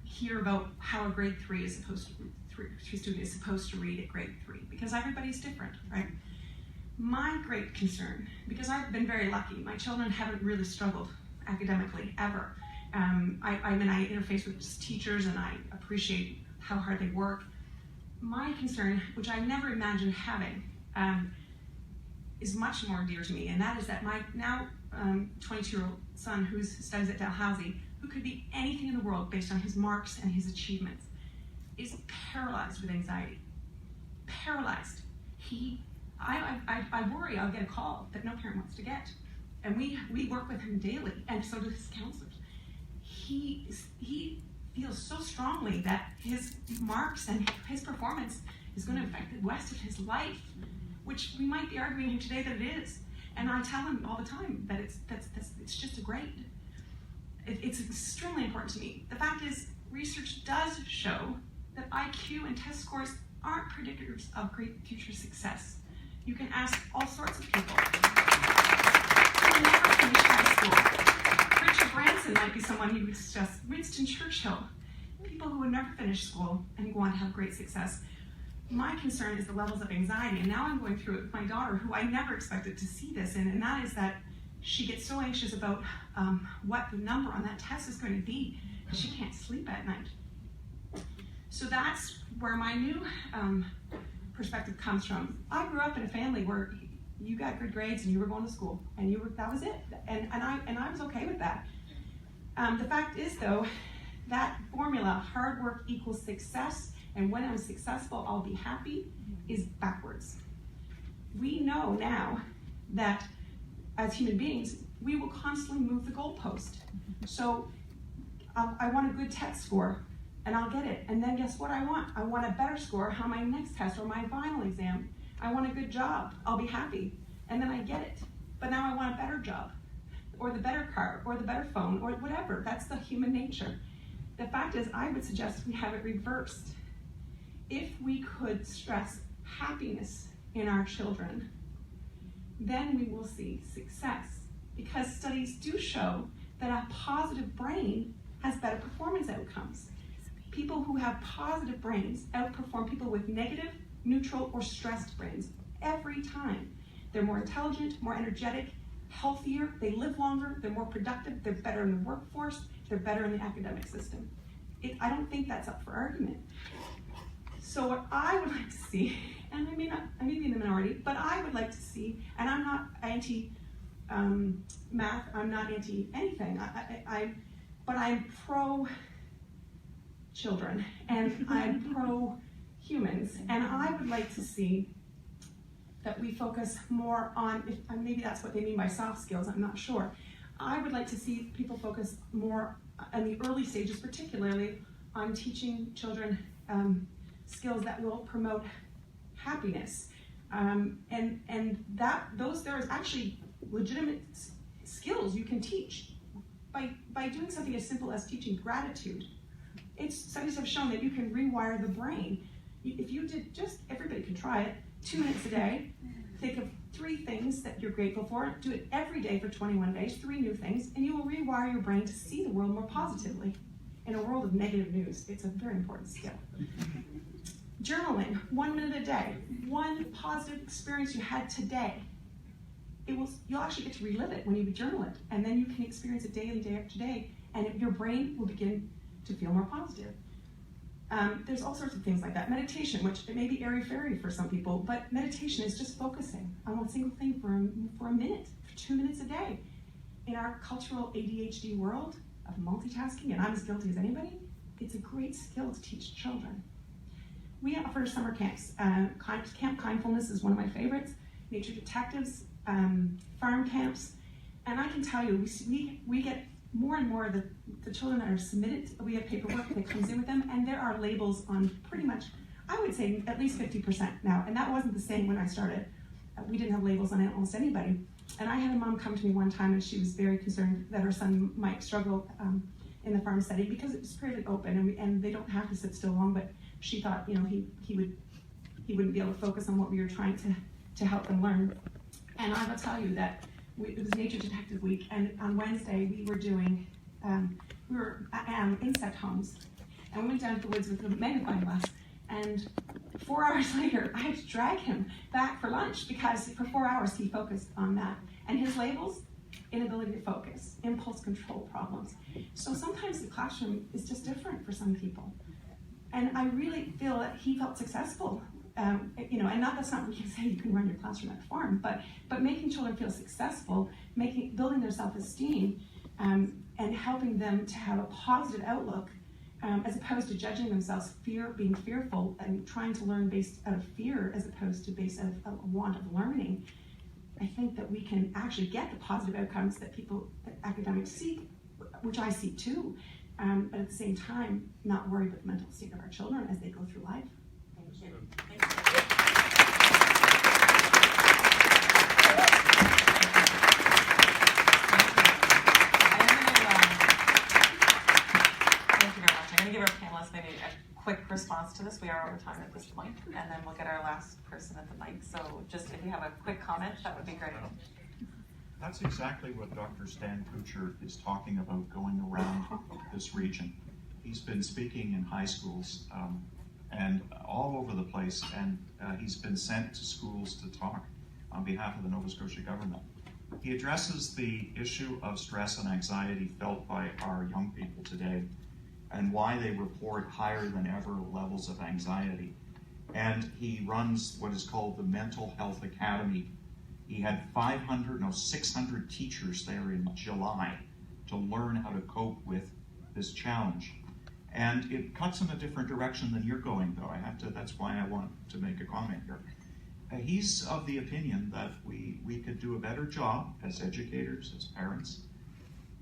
hear about how a grade 3 is supposed to, student is supposed to read at grade 3, because everybody's different, right? My great concern, because I've been very lucky, my children haven't really struggled academically ever. I interface with teachers and I appreciate how hard they work. My concern, which I never imagined having, is much more dear to me, and that is that my now 22-year-old son who studies at Dalhousie, who could be anything in the world based on his marks and his achievements, is paralyzed with anxiety. Paralyzed. I worry I'll get a call that no parent wants to get. And we work with him daily, and so do his counselors. He feels so strongly that his marks and his performance is going to affect the rest of his life, which we might be arguing here today that it is. And I tell him all the time that it's just a grade. It's extremely important to me. The fact is, research does show that IQ and test scores aren't predictors of great future success. You can ask all sorts of people who never finished high school. Richard Branson might be someone you would suggest. Winston Churchill. People who would never finish school and go on to have great success. My concern is the levels of anxiety, and now I'm going through it with my daughter, who I never expected to see this in, and that is that she gets so anxious about what the number on that test is going to be, she can't sleep at night. So that's where my new perspective comes from. I grew up in a family where you got good grades and you were going to school, and that was it, and I was okay with that. The fact is, though, that formula, hard work equals success, and when I'm successful, I'll be happy, is backwards. We know now that as human beings, we will constantly move the goalpost. So I want a good test score, and I'll get it. And then guess what I want? I want a better score on my next test or my final exam. I want a good job. I'll be happy. And then I get it. But now I want a better job, or the better car, or the better phone, or whatever. That's the human nature. The fact is, I would suggest we have it reversed. If we could stress happiness in our children, then we will see success. Because studies do show that a positive brain has better performance outcomes. People who have positive brains outperform people with negative, neutral, or stressed brains every time. They're more intelligent, more energetic, healthier, they live longer, they're more productive, they're better in the workforce, they're better in the academic system. I don't think that's up for argument. So what I would like to see, and I may be in the minority, but I would like to see, and I'm not anti math, I'm not anti anything, but I'm pro children, and I'm pro humans, and I would like to see that we focus more on, maybe that's what they mean by soft skills, I'm not sure. I would like to see people focus more in the early stages, particularly on teaching children skills that will promote happiness. And there is actually legitimate skills you can teach by doing something as simple as teaching gratitude. Studies have shown that you can rewire the brain. If you did everybody can try it, 2 minutes a day, think of 3 things that you're grateful for, do it every day for 21 days, 3 new things, and you will rewire your brain to see the world more positively. In a world of negative news, it's a very important skill. Journaling, 1 minute a day, one positive experience you had today. You'll actually get to relive it when you journal it, and then you can experience it daily, day after day, and your brain will begin to feel more positive. There's all sorts of things like that. Meditation, which it may be airy-fairy for some people, but meditation is just focusing on one single thing for a minute, for 2 minutes a day. In our cultural ADHD world of multitasking, and I'm as guilty as anybody, it's a great skill to teach children. We offer summer camps. Camp Kindfulness is one of my favorites. Nature Detectives, farm camps, and I can tell you, we get more and more of the children that are submitted. We have paperwork that comes in with them, and there are labels on pretty much, I would say at least 50% now, and that wasn't the same when I started. We didn't have labels on almost anybody. And I had a mom come to me one time, and she was very concerned that her son might struggle in the farm setting because it's fairly open, and they don't have to sit still long, but she thought, he wouldn't be able to focus on what we were trying to help them learn. And I will tell you that it was Nature Detective Week, and on Wednesday we were doing, insect homes, and we went down to the woods with a magnifying glass, and 4 hours later I had to drag him back for lunch because for 4 hours he focused on that. And his labels, inability to focus, impulse control problems. So sometimes the classroom is just different for some people. And I really feel that he felt successful. And that's not what you say you can run your classroom at a farm, but making children feel successful, building their self-esteem, and helping them to have a positive outlook as opposed to judging themselves, being fearful and trying to learn based out of fear as opposed to based out of a want of learning, I think that we can actually get the positive outcomes that academics seek, which I seek too, but at the same time, not worry about the mental state of our children as they go through life. Thank you. Give our panelists maybe a quick response to this. We are over time at this point, and then we'll get our last person at the mic. So just if you have a quick comment, that would be great. That's exactly what Dr. Stan Kuchar is talking about going around this region. He's been speaking in high schools and all over the place, and he's been sent to schools to talk on behalf of the Nova Scotia government. He addresses the issue of stress and anxiety felt by our young people today, and why they report higher than ever levels of anxiety. And he runs what is called the Mental Health Academy. He had 600 teachers there in July to learn how to cope with this challenge. And it cuts in a different direction than you're going, though. That's why I want to make a comment here. He's of the opinion that we could do a better job as educators, as parents,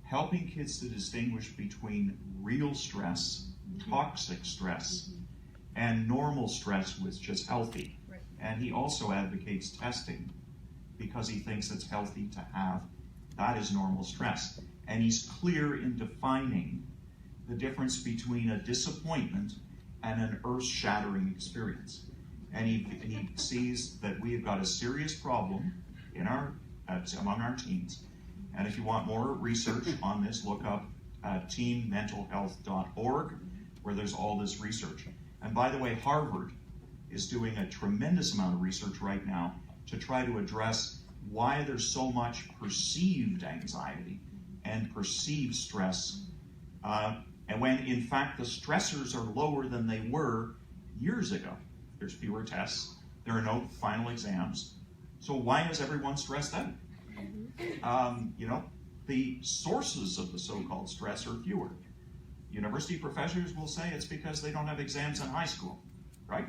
helping kids to distinguish between real stress, toxic stress, and normal stress, which is healthy. Right. And he also advocates testing because he thinks it's healthy to have. That is normal stress. And he's clear in defining the difference between a disappointment and an earth-shattering experience. And he sees that we have got a serious problem in among our teens. And if you want more research on this, look up teenmentalhealth.org, where there's all this research. And by the way, Harvard is doing a tremendous amount of research right now to try to address why there's so much perceived anxiety and perceived stress, and when in fact the stressors are lower than they were years ago. There's fewer tests, there are no final exams. So why is everyone stressed out? The sources of the so-called stress are fewer. University professors will say it's because they don't have exams in high school, right?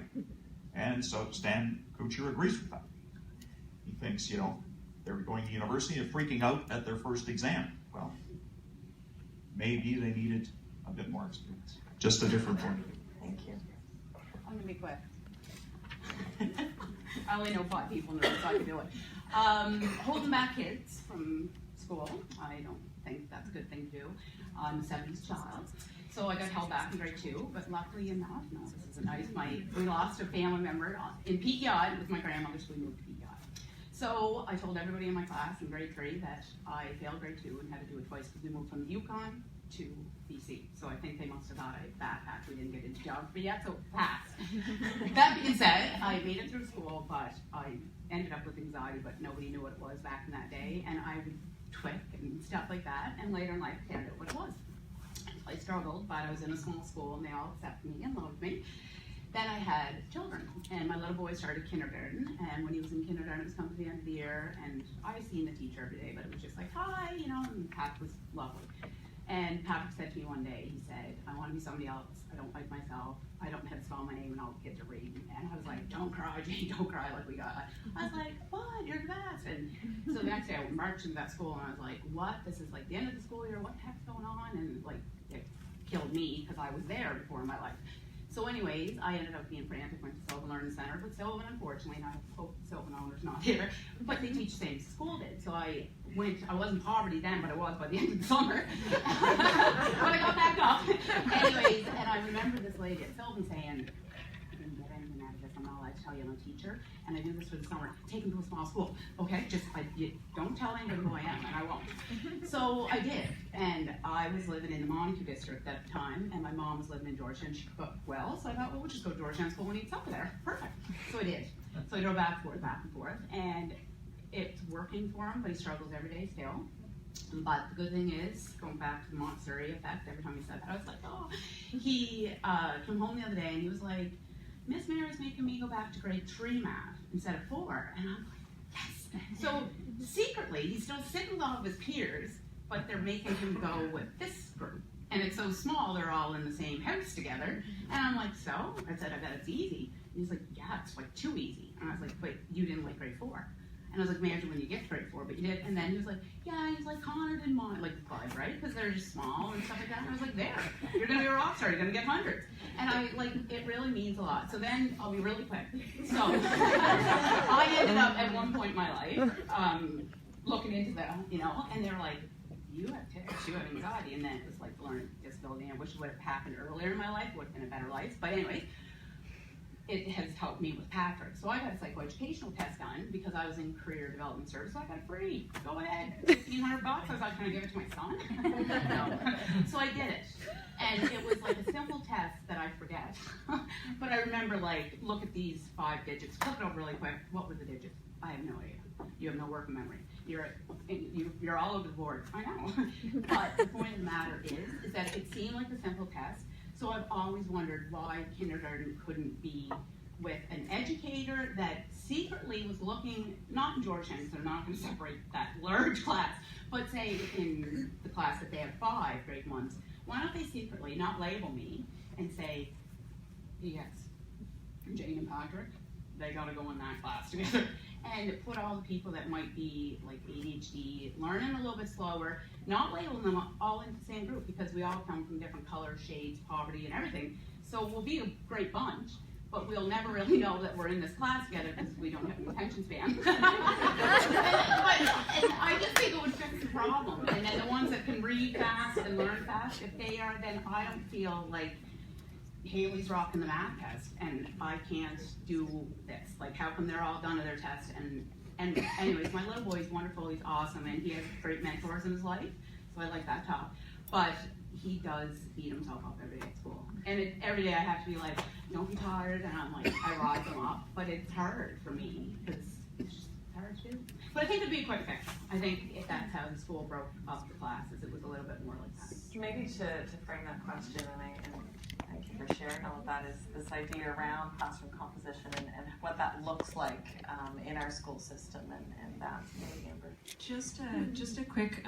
And so Stan Kuchar agrees with that. He thinks, they're going to university and freaking out at their first exam. Well, maybe they needed a bit more experience. Just a different point of view. Thank you. I'm going to be quick. I only know 5 people in the room, so I can do it. Holding back kids from school, I don't think that's a good thing to do. I'm a 70s child, so I got held back in grade 2, but luckily enough, no, this isn't nice, we lost a family member in PEI. It was my grandmother, so we moved to PEI. So I told everybody in my class in grade 3 that I failed grade 2 and had to do it twice because we moved from the Yukon to BC. So I think they must have thought I backpacked. We didn't get into geography yet, so passed. That being said, I made it through school, but I ended up with anxiety, but nobody knew what it was back in that day, and I would twit and stuff like that, and later in life found out what it was. I struggled, but I was in a small school, and they all accepted me and loved me. Then I had children, and my little boy started kindergarten, and when he was in kindergarten, it was coming to the end of the year, and I seen the teacher every day, but it was just like, hi, and Pat was lovely. And Patrick said to me one day, he said, I want to be somebody else. I don't like myself. I don't know how to spell my name when all the kids are reading. And I was like, don't cry, Jane, don't cry like we got. I was like, what? You're the best. And so the next day I marched into that school and I was like, what? This is like the end of the school year. What the heck's going on? And like, it killed me because I was there before in my life. So anyways, I ended up being frantic, went to Sylvan Learning Center, but Sylvan, unfortunately, and I hope Sylvan owner's not here, but they teach the same as school did. So I was in poverty then, but I was by the end of the summer. When I got back up. Anyways, and I remember this lady at Sylvan saying, I didn't get anything out of this, I'm not allowed to tell you I'm a teacher, and I do this for the summer. Take them to a small school, okay? Don't tell anybody who I am, and I won't. So I did, and I was living in the Montague district at the time, and my mom was living in Georgetown. She cooked well, so I thought, well, we'll just go to Georgetown School and eat supper there. Perfect. So I did. So I drove back and forth, and it's working for him, but he struggles every day still. But the good thing is, going back to the Montessori effect, every time he said that, I was like, oh. He came home the other day, and he was like, Miss Mary's making me go back to grade 3 math instead of 4. And I'm like, yes. So secretly, he's still sitting with all of his peers, but they're making him go with this group. And and it's so small, they're all in the same house together. And I'm like, so? I said, I bet it's easy. And he's like, yeah, it's like too easy. And I was like, but you didn't like grade 4. And I was like, imagine when you get to grade 4, but you did. And then he was like, yeah, he's like, Connor didn't mind, like Bud, right? Because they're just small and stuff like that. And I was like, there, you're going to be a rock star, you're going to get hundreds. And I, like, it really means a lot. So then, I'll be really quick. So, I ended up at one point in my life, looking into them, you know, and they're like, you have tics, you have anxiety, and then it was like learning disability. I wish it would have happened earlier in my life, would have been a better life. But anyways, it has helped me with Patrick. So I got a psychoeducational test done because I was in career development service, so I got it free. Go ahead, $1,500. I was like, can I give it to my son? No. So I did it. And it was like a simple test that I forget. But I remember, like, look at these 5 digits. Flip it over really quick. What were the digits? I have no idea. You have no working memory. You're all over the board. I know. But the point of the matter is that it seemed like a simple test. So I've always wondered why kindergarten couldn't be with an educator that secretly was looking, not in Georgetown, so they're not going to separate that large class, but say in the class that they have 5 grade 1s, why don't they secretly not label me and say, yes, Jane and Patrick, they got to go in that class together. And put all the people that might be like ADHD, learning a little bit slower, not labeling them all into the same group because we all come from different colors, shades, poverty, and everything. So we'll be a great bunch, but we'll never really know that we're in this class together because we don't have an attention span. And I just think it would fix the problem. And then the ones that can read fast and learn fast, if they are, then I don't feel like Haley's rocking the math test and I can't do this. Like, how come they're all done to their test? And anyways, my little boy's wonderful, he's awesome, and he has great mentors in his life, so I like that talk. But he does beat himself up every day at school. And every day I have to be like, don't be tired, and I'm like, I rise him up, but it's hard for me, because it's just hard to do. But I think it'd be a quick fix. I think if that's how the school broke up the classes, it was a little bit more like that. Maybe to frame that question, and thank you for sharing all of that, is this idea around classroom composition and what that looks like in our school system, and that. Maybe Amber. Just a quick,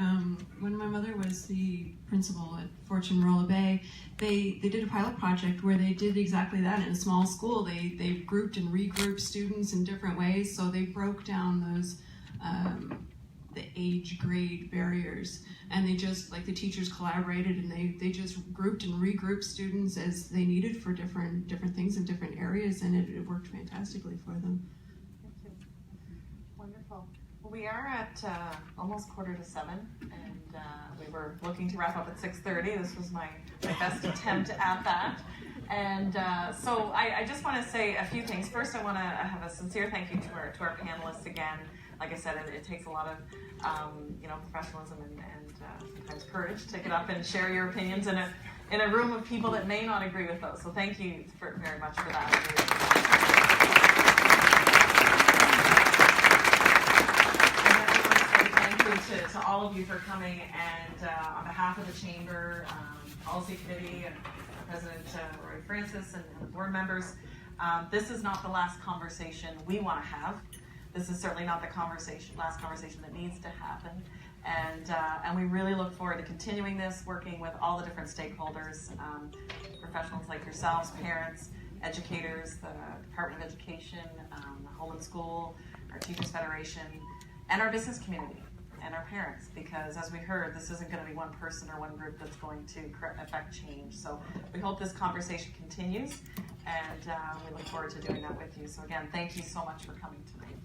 when my mother was the principal at Fortune Rolla Bay, they did a pilot project where they did exactly that in a small school. They grouped and regrouped students in different ways, so they broke down those the age grade barriers, and they just, like, the teachers collaborated and they just grouped and regrouped students as they needed for different things in different areas, and it worked fantastically for them. Wonderful. Well, we are at almost 6:45, and we were looking to wrap up at 6:30. This was my best attempt at that. And so I just want to say a few things. First, I want to have a sincere thank you to our panelists again. Like I said, it takes a lot of professionalism and sometimes courage to get up and share your opinions in a room of people that may not agree with those. So thank you very much for that. Thank you to all of you for coming, and on behalf of the Chamber, Policy Committee, and President Roy Francis, and the board members, this is not the last conversation we want to have. This is certainly not the last conversation that needs to happen, and we really look forward to continuing this, working with all the different stakeholders, professionals like yourselves, parents, educators, the Department of Education, the Home and School, our Teachers Federation, and our business community, and our parents, because as we heard, this isn't going to be one person or one group that's going to affect change. So we hope this conversation continues, and we look forward to doing that with you. So again, thank you so much for coming tonight.